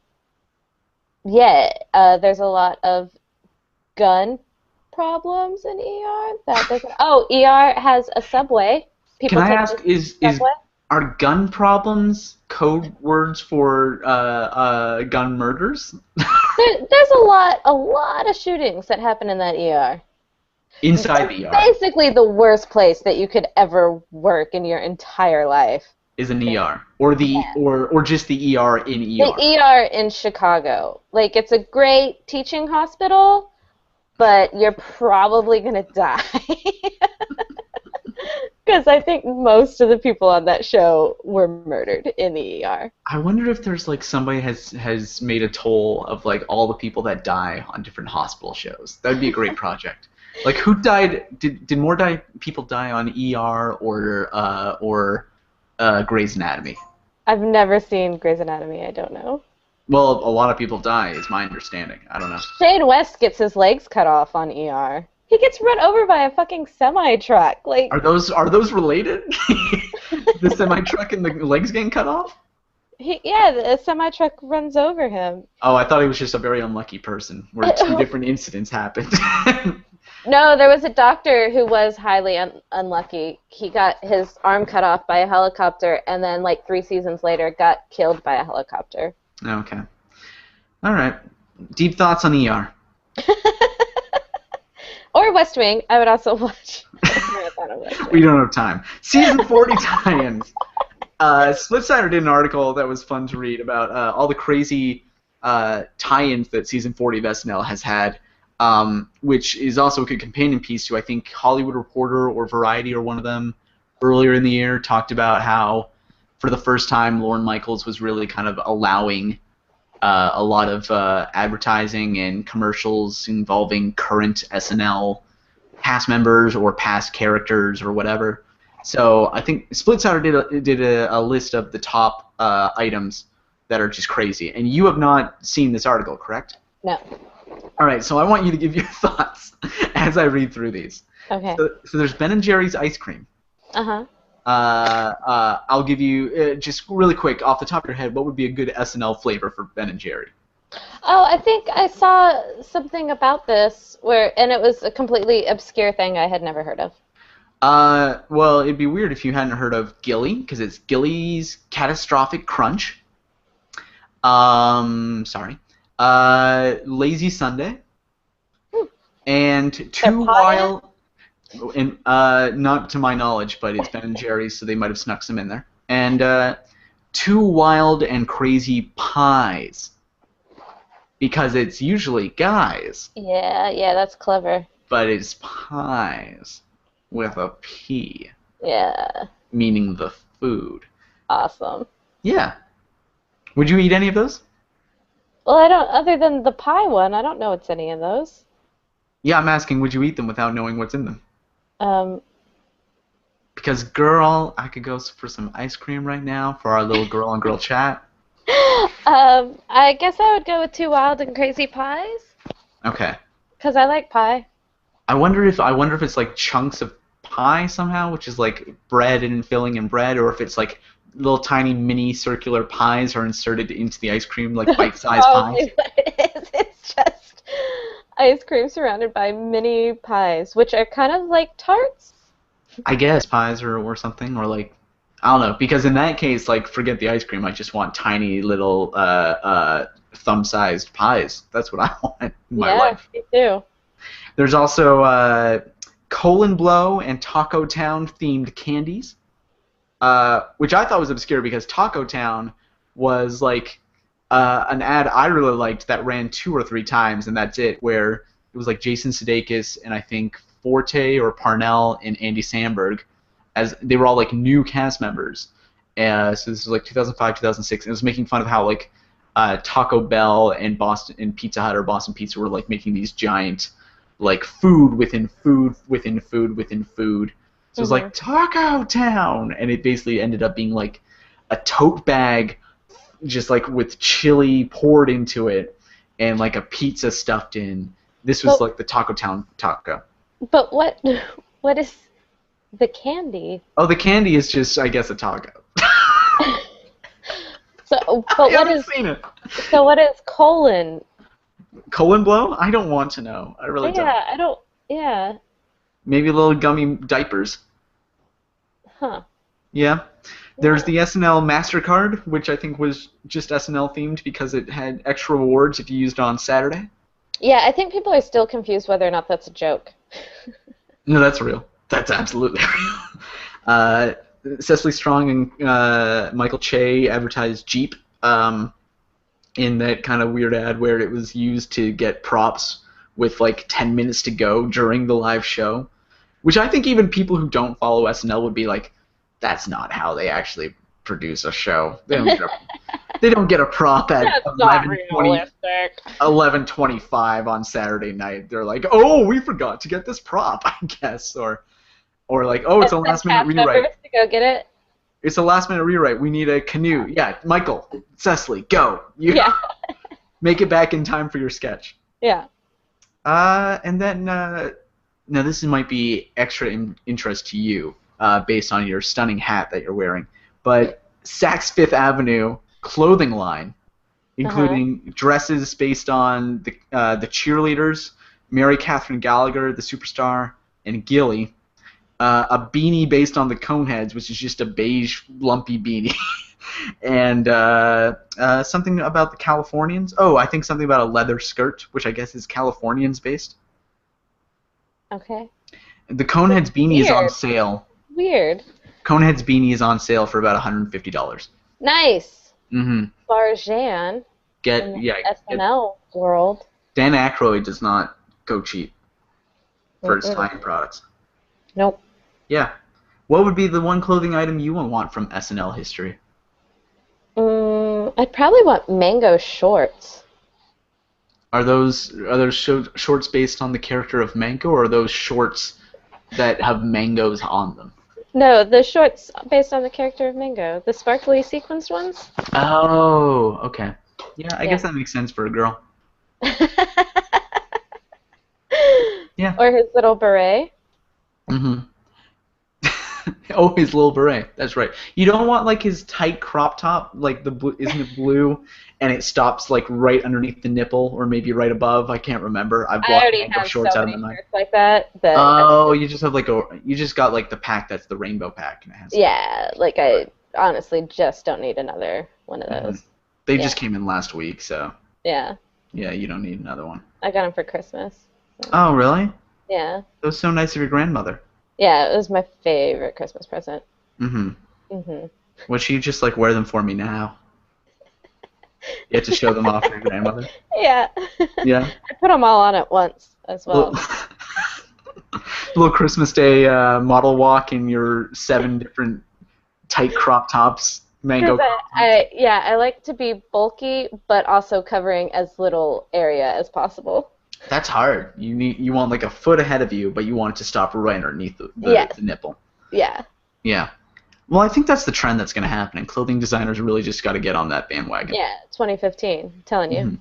yeah, there's a lot of gun problems in ER. That doesn't. Oh, ER has a subway. Can People I take the ask, is subway. are gun problems code words for gun murders There's a lot of shootings that happen in that ER. inside It's the ER? basically the worst place that you could ever work in your entire life. Is an ER or the or just the ER in The ER? ER in Chicago. Like, it's a great teaching hospital, but you're probably gonna die. Because I think most of the people on that show were murdered in the ER. I wonder if there's like somebody has made a toll of like all the people that die on different hospital shows. That would be a great project. Like who died? Did more people die on ER or Grey's Anatomy? I've never seen Grey's Anatomy. I don't know. Well, a lot of people die, is my understanding. I don't know. Shane West gets his legs cut off on ER. He gets run over by a fucking semi truck. Like, Are those related? The semi truck and the legs getting cut off? yeah, the semi truck runs over him. Oh, I thought he was just a very unlucky person, where two different incidents happened. No, there was a doctor who was highly unlucky. He got his arm cut off by a helicopter, and then, like, 3 seasons later, got killed by a helicopter. Okay. All right. Deep thoughts on ER. Or West Wing. I would also watch a marathon of West We Wing. don't have time. Season 40 tie-ins. Splitsider did an article that was fun to read about all the crazy tie-ins that season 40 of SNL has had, which is also a good companion piece to, I think, Hollywood Reporter or Variety or one of them earlier in the year talked about how, for the first time, Lorne Michaels was really kind of allowing a lot of advertising and commercials involving current SNL past members or past characters or whatever. So I think Splitsider did a list of the top items that are just crazy. And you have not seen this article, correct? No. All right, so I want you to give your thoughts as I read through these. Okay. So there's Ben & Jerry's ice cream. Uh-huh. I'll give you, just really quick, off the top of your head, what would be a good SNL flavor for Ben & Jerry? Oh, I think I saw something about this and it was a completely obscure thing I had never heard of. Well, it'd be weird if you hadn't heard of Gilly, because it's Gilly's Catastrophic Crunch. Sorry. Lazy Sunday. And They're Two pie? Wild, and not to my knowledge, but it's Ben and Jerry's, so they might have snuck some in there. And Two Wild and Crazy Pies, because it's usually guys, Yeah, that's clever. but it's pies with a P, Yeah, meaning the food. awesome. Yeah. Would you eat any of those? Well, I don't, other than the pie one, I don't know what's any of those. Yeah, I'm asking, would you eat them without knowing what's in them? Um, Because, girl, I could go for some ice cream right now for our little girl on girl chat. I guess I would go with Two Wild and Crazy Pies, Okay. because I like pie. I wonder if it's like chunks of pie somehow, which is like bread and filling in bread, or if it's like little tiny mini circular pies are inserted into the ice cream, like bite-sized pies. Probably what it is. It's just ice cream surrounded by mini pies, which are kind of like tarts. I guess pies or something, or like I don't know. Because in that case, like forget the ice cream. I just want tiny little thumb-sized pies. That's what I want in my Yeah, life. me too. There's also Colon Blow and Taco Town themed candies, which I thought was obscure because Taco Town was like an ad I really liked that ran 2 or 3 times, and that's it, where it was like Jason Sudeikis and I think Forte or Parnell and Andy Samberg, as they were all like new cast members. So this was like 2005, 2006, and it was making fun of how like Taco Bell and Boston and Pizza Hut or Boston Pizza were like making these giant like food within food within food within food. So it was like Taco Town, and it basically ended up being like a tote bag, just like with chili poured into it, and like a pizza stuffed in. This was Well, like the Taco Town taco. But what is the candy? Oh, the candy is just, I guess, a taco. So, I but haven't seen it. what is colon? Colon blow? I don't want to know. I really don't. Yeah, I don't. Yeah, Maybe little gummy diapers. huh? Yeah. There's Yeah. the SNL MasterCard, which I think was just SNL themed because it had extra rewards if you used it on Saturday. Yeah, I think people are still confused whether or not that's a joke. No, that's real. That's absolutely real. Uh, Cecily Strong and Michael Che advertised Jeep in that kind of weird ad where it was used to get props with like 10 minutes to go during the live show, which I think even people who don't follow SNL would be like, that's not how they actually produce a show. They don't get a prop at That's not 11:20, realistic. 11:25 on Saturday night. They're like, oh, we forgot to get this prop, I guess, or like, oh, it's And a then last minute cast rewrite. members to go get it. It's a last minute rewrite. We need a canoe. Yeah, Michael, Cecily, go. You Yeah, make it back in time for your sketch. yeah. And then now this might be extra interest to you, based on your stunning hat that you're wearing. But Saks Fifth Avenue clothing line, Uh-huh. including dresses based on the cheerleaders, Mary Catherine Gallagher, the superstar, and Gilly. A beanie based on the Coneheads, which is just a beige, lumpy beanie. And something about the Californians. Oh, I think something about a leather skirt, which I guess is Californians based. Okay. The Coneheads beanie is on Weird. sale. Weird. Coneheads beanie is on sale for about $150. Nice. Mm-hmm. Barjan in Get the yeah. Get, SNL world. Dan Aykroyd does not go cheap for his Mm-mm. high-end products. Nope. Yeah. What would be the one clothing item you would want from SNL history? I'd probably want mango shorts. Are those shorts based on the character of Mango, or are those shorts that have mangoes on them? No, the shorts based on the character of Mango. The sparkly sequenced ones. Oh, okay. Yeah, I guess Yeah. that makes sense for a girl. Yeah. Or his little beret. Mm-hmm. Oh, his little beret. That's right. You don't want like his tight crop top, like the blue, isn't it blue, and it stops like right underneath the nipple, or maybe right above. I can't remember. I've I blocked already Mango have shorts so out of my many mind. shirts like that Oh, you just have you just got like the pack that's the rainbow pack, and it has. yeah, like I honestly just don't need another one of Mhm. those. They Yeah. just came in last week, so Yeah. yeah, you don't need another one. I got them for Christmas. So, Oh, really? yeah. That was so nice of your grandmother. Yeah, it was my favorite Christmas present. Mm-hmm. Mhm. Would she just like wear them for me now? You have to show them off to your grandmother. Yeah. Yeah. I put them all on at once as well. Little, little Christmas Day model walk in your 7 different tight crop tops, mango Because crop tops. I like to be bulky, but also covering as little area as possible. That's hard. You want like a foot ahead of you, but you want it to stop right underneath Yes. the nipple. Yeah. Yeah. Well, I think that's the trend that's going to happen, and clothing designers really just got to get on that bandwagon. Yeah. 2015. I'm telling you.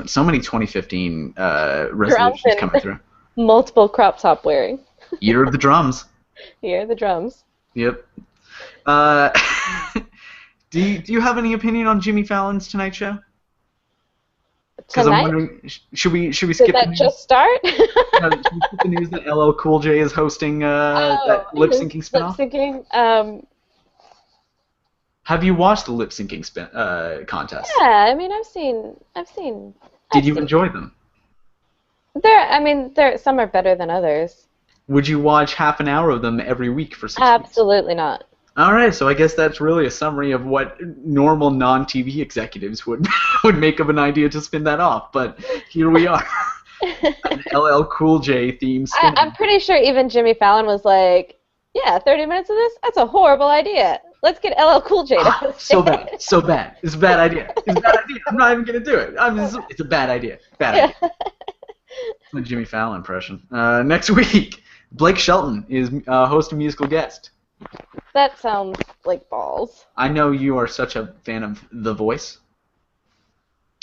So many 2015 Drums resolutions and coming through. multiple crop top wearing. Year of the drums. Here, the drums. Yep. Uh, do you have any opinion on Jimmy Fallon's Tonight Show? Because I'm Tonight? wondering, should we Did skip the that news? just start? Should we skip the news that LL Cool J is hosting that lip syncing Lip spinoff? syncing. Have you watched the lip syncing contest? Yeah, I mean, I've seen. Did you enjoy them? There. Some are better than others. Would you watch half an hour of them every week for 6 weeks? Absolutely not. All right, so I guess that's really a summary of what normal non-TV executives would make of an idea to spin that off. But here we are, an LL Cool J theme spin. I'm pretty sure even Jimmy Fallon was like, "Yeah, 30 minutes of this? That's a horrible idea. Let's get LL Cool J to host So it." bad, so bad. It's a bad idea. It's a bad idea. I'm not even gonna do it. It's a bad idea. Bad idea. It's my Jimmy Fallon impression. Next week, Blake Shelton is host and musical guest. That sounds like balls. I know you are such a fan of The Voice.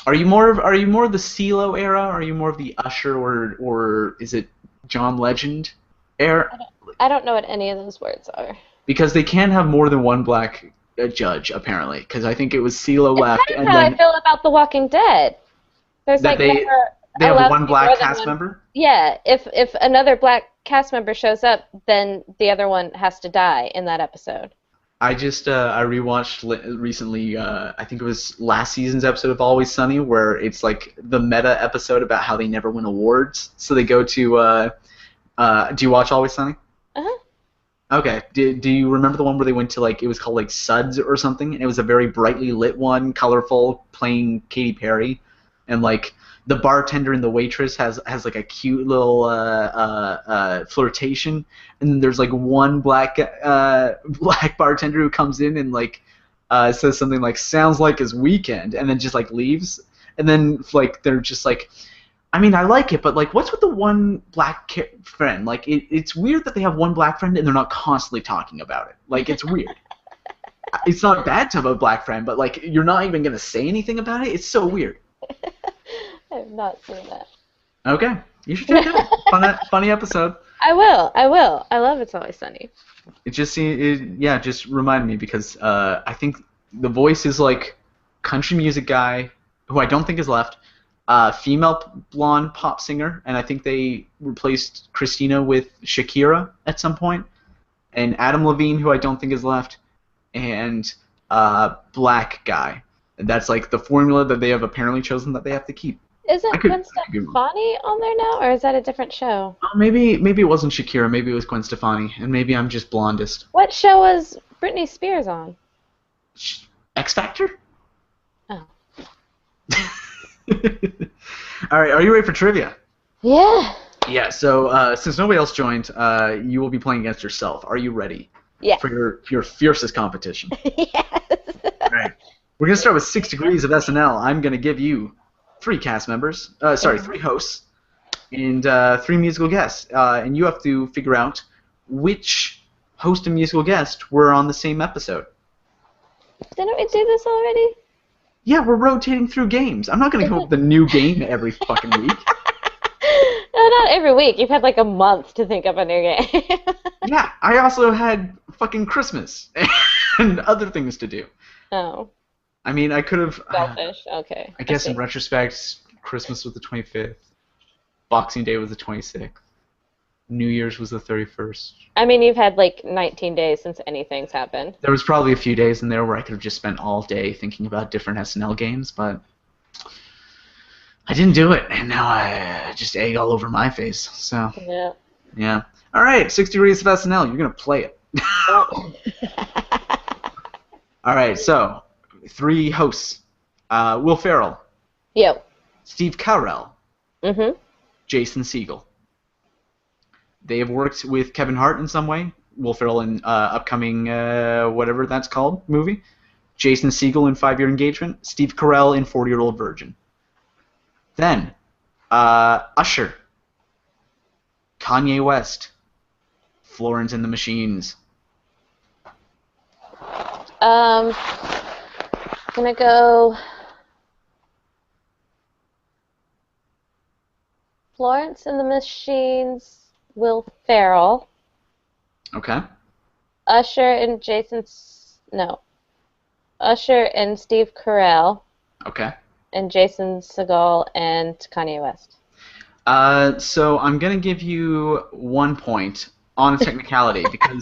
Are you more of the CeeLo era? Are you more of the Usher, or is it John Legend era, I don't know what any of those words are. because they can't have more than one black judge apparently. Because I think it was CeeLo It's left, kind of and how I then feel about The Walking Dead. There's that like never they have allowed to one be black more than cast one. member. Yeah, if another black cast member shows up, then the other one has to die in that episode. I rewatched recently. I think it was last season's episode of Always Sunny, where it's like the meta episode about how they never win awards. So they go to. Do you watch Always Sunny? Uh-huh. Okay. Do you remember the one where they went to like it was called like Suds or something, and it was a very brightly lit one, colorful, playing Katy Perry, and like the bartender and the waitress has like a cute little flirtation, and then there's like one black bartender who comes in and like says something like sounds like his weekend, and then just like leaves, and then like they're just like. I mean, I like it, but like, what's with the one black friend? Like, it's weird that they have one black friend and they're not constantly talking about it. Like, it's weird. It's not bad to have a black friend, but like, you're not even gonna say anything about it. It's so weird. I have not seen that. Okay, you should check it out. Funny episode. I will. I will. I love It's Always Sunny. Just reminded me because I think the voice is like country music guy who I don't think is left. Female blonde pop singer, and I think they replaced Christina with Shakira at some point, and Adam Levine, who I don't think is left, and black guy. And that's like the formula that they have apparently chosen that they have to keep. Isn't Gwen Stefani on there now, or is that a different show? Maybe it wasn't Shakira, maybe it was Gwen Stefani, and maybe I'm just blondest. What show was Britney Spears on? X Factor? Oh. All right, are you ready for trivia? Yeah. Yeah, so since nobody else joined, you will be playing against yourself. Are you ready? Yeah. For your fiercest competition. Yes. All right. We're going to start with 6 degrees of SNL. I'm going to give you 3 cast members, 3 hosts, and 3 musical guests. And you have to figure out which host and musical guest were on the same episode. Didn't we do this already? Yeah, we're rotating through games. I'm not going to come up with a new game every fucking week. No, not every week. You've had like a month to think up a new game. Yeah, I also had fucking Christmas and other things to do. Oh. I mean, I could have... Selfish. Okay. I guess in retrospect, Christmas was the 25th. Boxing Day was the 26th. New Year's was the 31st. I mean, you've had like 19 days since anything's happened. There was probably a few days in there where I could have just spent all day thinking about different SNL games, but I didn't do it, and now I just egg all over my face. So yeah. All right, 6 degrees of SNL. You're gonna play it. All right, so 3 hosts: Will Ferrell, Yo. Steve Carell, Mhm. Jason Segel. They have worked with Kevin Hart in some way. Will Ferrell in upcoming whatever that's called movie. Jason Segel in 5 Year Engagement. Steve Carell in 40-Year-Old Virgin. Then Usher, Kanye West, Florence and the Machines. Gonna go Florence and the Machines. Will Ferrell. Okay. Usher and Usher and Steve Carell. Okay. And Jason Segel and Kanye West. So I'm gonna give you 1 point on a technicality because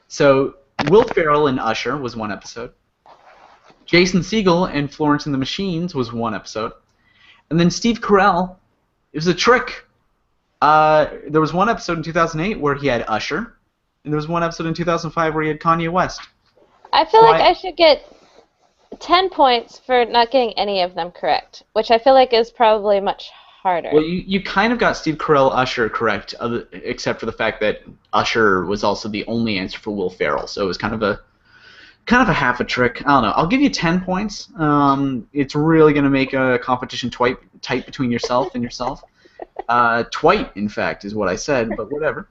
so Will Ferrell and Usher was 1 episode. Jason Segel and Florence and the Machines was 1 episode, and then Steve Carell. It was a trick. There was 1 episode in 2008 where he had Usher, and there was 1 episode in 2005 where he had Kanye West. I feel like I should get 10 points for not getting any of them correct, which I feel like is probably much harder. Well, you kind of got Steve Carell, Usher correct, except for the fact that Usher was also the only answer for Will Ferrell, so it was kind of a half a trick. I don't know. I'll give you 10 points. It's really going to make a competition tight between yourself and yourself. Twite, in fact, is what I said, but whatever.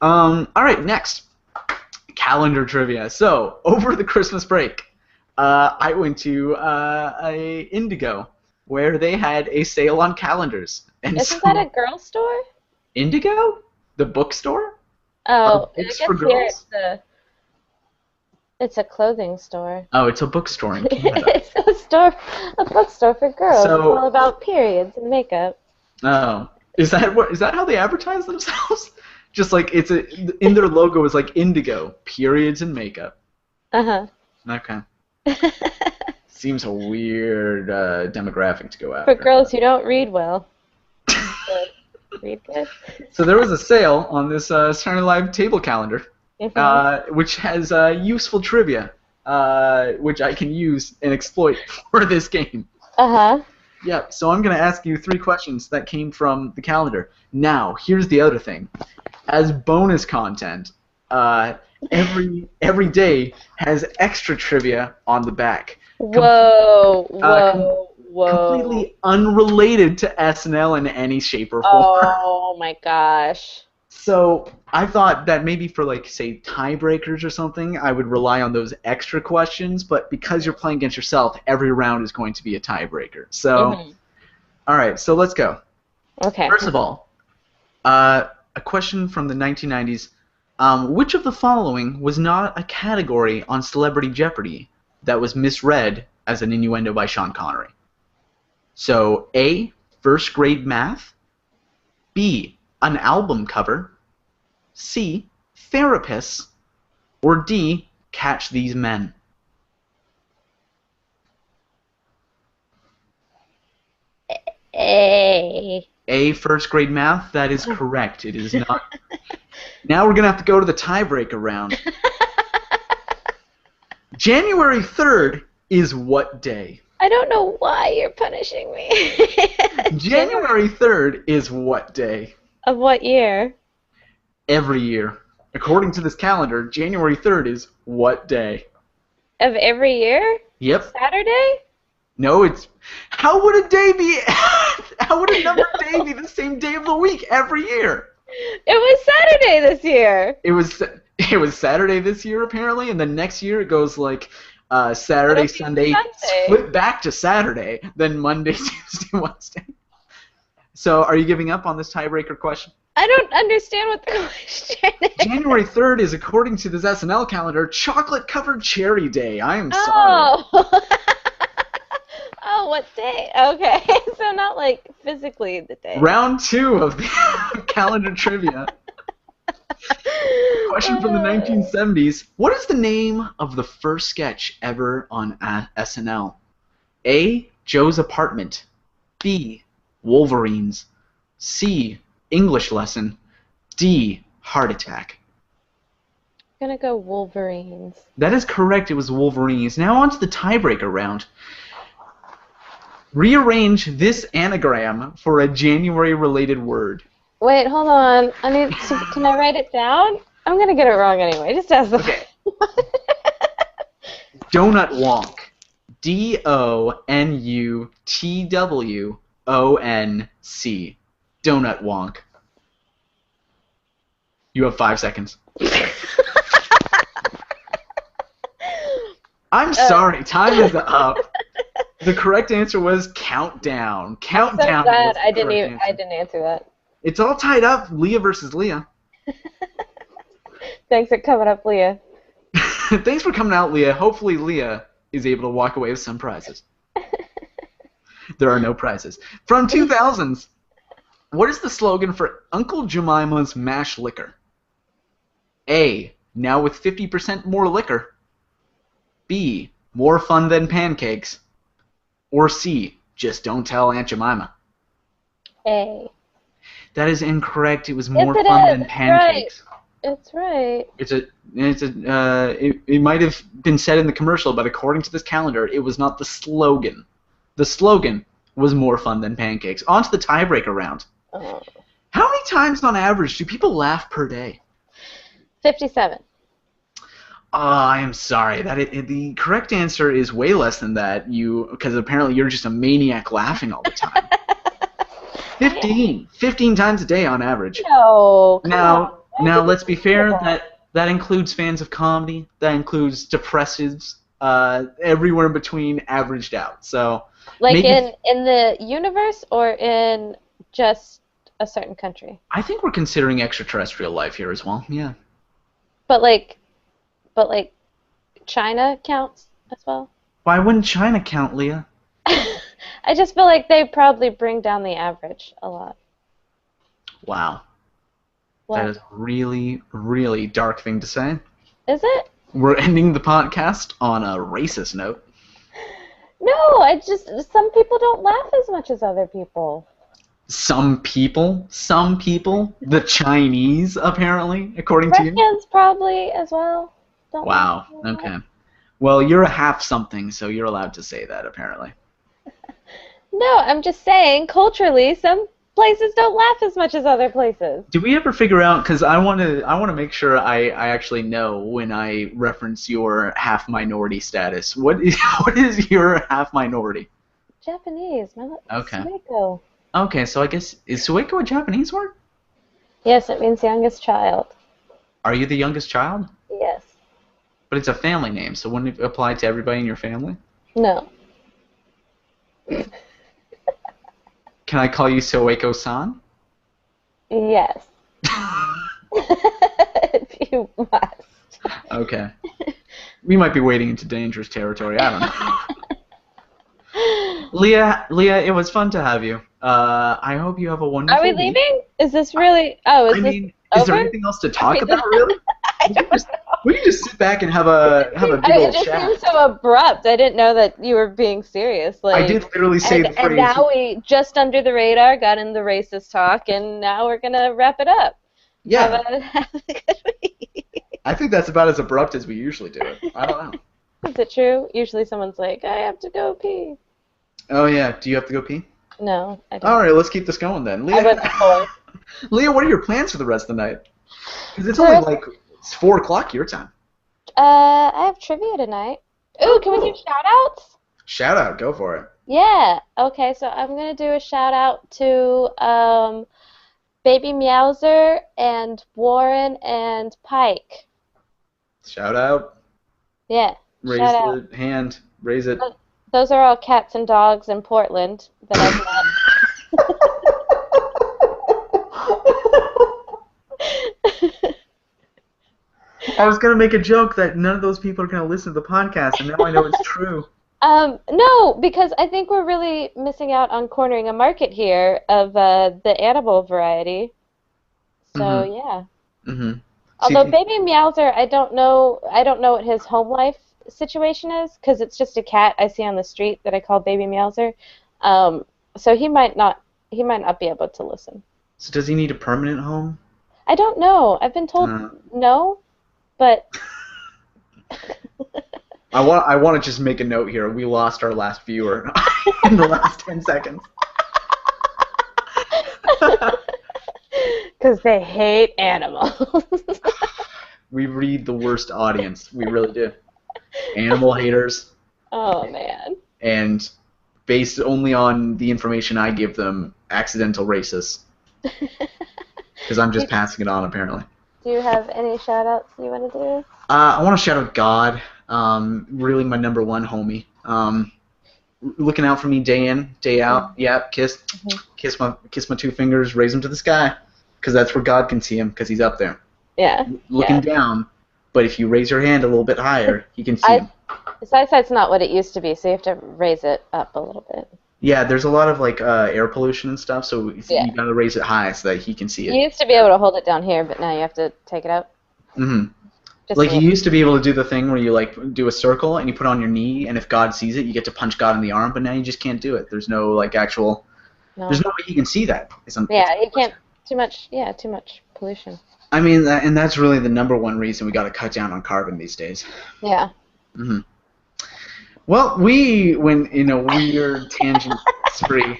All right, next. Calendar trivia. So, over the Christmas break, I went to Indigo, where they had a sale on calendars. And Isn't that a girl store? Indigo? The bookstore? Or Oh, I books guess for here girls? it's a clothing store. Oh, it's a bookstore in Canada. It's a bookstore for girls. It's all So, about periods and makeup. oh, is that how they advertise themselves? Just like in their logo is like indigo, periods and makeup. Uh-huh. Okay. Seems a weird demographic to go For after. girls who don't read well. Good. Read good. So there was a sale on this Saturday Night Live table calendar, Mhm. which has useful trivia, which I can use and exploit for this game. Uh-huh. Yeah, so I'm going to ask you 3 questions that came from the calendar. Now, here's the other thing. As bonus content, uh, every day has extra trivia on the back. Whoa, Uh, com- whoa, whoa. Completely unrelated to SNL in any shape or form. Oh my gosh. So I thought that maybe for like say tiebreakers or something, I would rely on those extra questions. But because you're playing against yourself, every round is going to be a tiebreaker. So Mhm. all right, so let's go. Okay. First of all, a question from the 1990s. Which of the following was not a category on Celebrity Jeopardy that was misread as an innuendo by Sean Connery? So A, first grade math, B, an album cover, C, therapists, or D, catch these men. A. A, first grade math, that is correct. It is not. Now we're going to have to go to the tiebreaker round. January 3rd is what day? I don't know why you're punishing me. January 3rd is what day? Of what year? Every year. According to this calendar, January 3rd is what day? Of every year? Yep. Saturday? No, it's. How would a day be. How would a numbered day be the same day of the week every year? It was Saturday this year. It was Saturday this year apparently, and then next year it goes like Saturday, It'll be Sunday, Sunday. flip back to Saturday, then Monday, Tuesday, Wednesday. So, are you giving up on this tiebreaker question? I don't understand what the question is. January 3rd is, according to this SNL calendar, chocolate-covered cherry day. I am sorry. Oh. Oh, what day? Okay. So not like physically the day. Round 2 of the calendar trivia. Question from the 1970s. What is the name of the first sketch ever on SNL? A, Joe's Apartment. B, Wolverines. C, English Lesson. D, Heart Attack. I'm gonna go Wolverines. That is correct. It was Wolverines. Now on to the tiebreaker round. Rearrange this anagram for a January-related word. Wait, hold on. Can I write it down? I'm gonna get it wrong anyway. Just ask the Okay. Donut Wonk. DONUTWONC. Donut Wonk. You have 5 seconds. I'm sorry, time is up. The correct answer was countdown. Countdown. So glad was the I correct answer. didn't answer that. It's all tied up, Leah versus Leah. Thanks for coming up, Leah. Thanks for coming out, Leah. Hopefully Leah is able to walk away with some prizes. There are no prizes. From 2000s, what is the slogan for Uncle Jemima's Mash Liquor? A, now with 50% more liquor. B, more fun than pancakes. Or C, just don't tell Aunt Jemima. A. That is incorrect. It was more Yes, it fun is. than It's pancakes. right. It might have been said in the commercial, but according to this calendar, it was not the slogan. The slogan was more fun than pancakes. On to the tiebreaker round. Oh. How many times on average do people laugh per day? 57. I am sorry. The correct answer is way less than that. Because apparently you're just a maniac laughing all the time. 15 times a day on average. No, come on. Now let's be fair. That includes fans of comedy. That includes depressives. Everywhere in between, averaged out. So Like maybe in the universe or in just a certain country. I think we're considering extraterrestrial life here as well. Yeah. But like China counts as well. Why wouldn't China count, Leah? I just feel like they probably bring down the average a lot. Wow. What? That is a really, really dark thing to say. Is it? We're ending the podcast on a racist note. No, some people don't laugh as much as other people. Some people, the Chinese, apparently, according to you. Russians probably as well. Don't Wow, laugh. okay. Well, you're a half something, so you're allowed to say that, apparently. No, I'm just saying, culturally, some places don't laugh as much as other places. Do we ever figure out, because I want to make sure I actually know when I reference your half minority status. What is your half minority? Japanese. Okay. Sueko. Okay, so I guess, is Sueko a Japanese word? Yes, it means youngest child. Are you the youngest child? Yes. But it's a family name, so wouldn't it apply to everybody in your family? No. Can I call you Sueko-san? Yes. If you must. Okay. We might be wading into dangerous territory. I don't know. Leah, it was fun to have you. I hope you have a wonderful Are we week. leaving? Is this really... Oh, is this is there over? anything else to talk about, really? We can just sit back and have a big It old just chat. seemed so abrupt. I didn't know that you were being serious. I did literally say the phrase. And now we, just under the radar, got in the racist talk, and now we're going to wrap it up. Yeah. Have a good week. I think that's about as abrupt as we usually do it. I don't know. Is it true? Usually someone's like, I have to go pee. Oh, yeah. Do you have to go pee? No, I don't. All right, let's keep this going then. I went before. Leah, what are your plans for the rest of the night? Because it's only like 4 o'clock your time. I have trivia tonight. Ooh, can we do shout-outs? Shout out. Go for it. Yeah. Okay, so I'm going to do a shout-out to Baby Meowser and Warren and Pike. Shout out. Yeah. Raise shout out. the hand. Raise it. Those are all cats and dogs in Portland that I've met. I was going to make a joke that none of those people are going to listen to the podcast, and now I know it's true. No, because I think we're really missing out on cornering a market here of the animal variety. So, yeah. Mm-hmm. Although Baby Meowser, I don't know what his home life situation is, because it's just a cat I see on the street that I call Baby Meowser. So he might not be able to listen. So does he need a permanent home? I don't know. I've been told no, but I want to just make a note here. We lost our last viewer in the last 10 seconds. Because they hate animals. We read the worst audience. We really do. Animal haters. Oh, man. And based only on the information I give them, accidental racists. Because I'm just passing it on, apparently. Do you have any shout-outs you want to do? I want to shout out God. Really my number one homie. Looking out for me day in, day out. Yeah, kiss my 2 fingers, raise them to the sky. Because that's where God can see him, because he's up there. Yeah. Looking down. But if you raise your hand a little bit higher, he can see him. His eyesight's not what it used to be, so you have to raise it up a little bit. Yeah, there's a lot of like air pollution and stuff, so you gotta raise it high so that he can see it. You used to be able to hold it down here, but now you have to take it out. Mm-hmm. Like you used to be able to do the thing where you like do a circle and you put it on your knee, and if God sees it, you get to punch God in the arm. But now you just can't do it. There's no like actual. No. There's no way he can see that. You can't. Too much pollution. I mean, and that's really the number one reason we got to cut down on carbon these days. Yeah. Mm-hmm. Well, when in a weird tangent spree,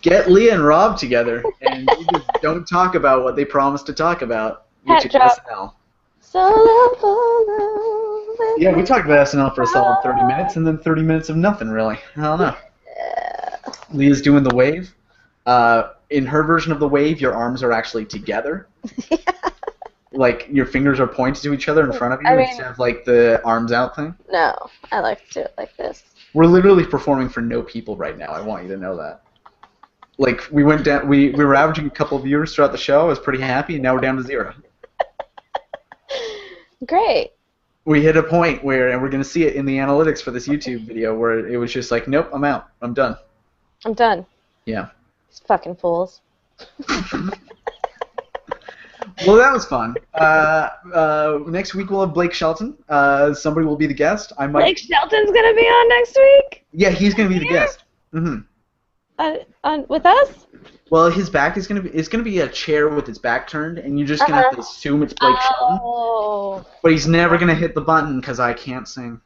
get Leah and Rob together, and you just don't talk about what they promised to talk about, which is SNL. Yeah, we talked about SNL for a solid 30 minutes, and then 30 minutes of nothing, really. I don't know. Leah's doing the wave. In her version of the wave, your arms are actually together. Yeah. Like, your fingers are pointed to each other in front of you instead of, like, the arms out thing. No, I like to do it like this. We're literally performing for no people right now. I want you to know that. Like we went down, we were averaging a couple of viewers throughout the show. I was pretty happy, and now we're down to 0. Great. We hit a point where, and we're going to see it in the analytics for this YouTube video, where it was just like, nope, I'm out. I'm done. I'm done. Yeah. These fucking fools. Well, that was fun. Next week we'll have Blake Shelton. Somebody will be the guest. I might. Blake Shelton's gonna be on next week. Yeah, he's going to be the guest. With us? Well, his back is going to be a chair with his back turned, and you're just going to have to assume it's Blake Shelton. Oh. But he's never going to hit the button because I can't sing.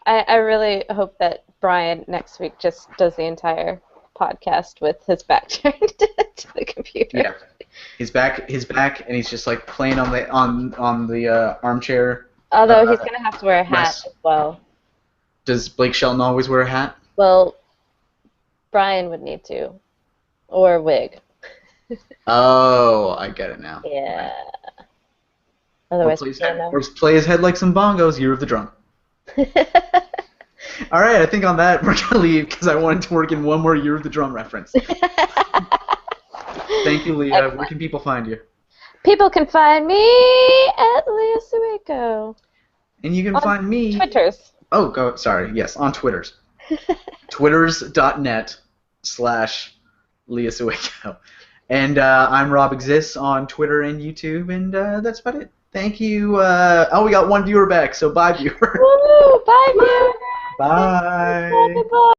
I really hope that Brian next week just does the entire podcast with his back turned to the computer. Yeah, his back, and he's just like playing on the armchair. Although he's gonna have to wear a hat rest. as well. Does Blake Shelton always wear a hat? Well, Brian would need to, or a wig. Oh, I get it now. Yeah. Or Otherwise, play his head like some bongos. Year of the Drum. All right, I think on that we're gonna leave because I wanted to work in one more Year of the Drum reference. Thank you, Leah. Excellent. Where can people find you? People can find me at Leah Sueco. And you can find me. Twitters. Oh, sorry. Yes, on Twitters. Twitters.net/Leah Sueco. And I'm Rob Exists on Twitter and YouTube, and that's about it. Thank you. We got one viewer back, so bye, viewer. Woo! Bye, viewer. Bye. Bye.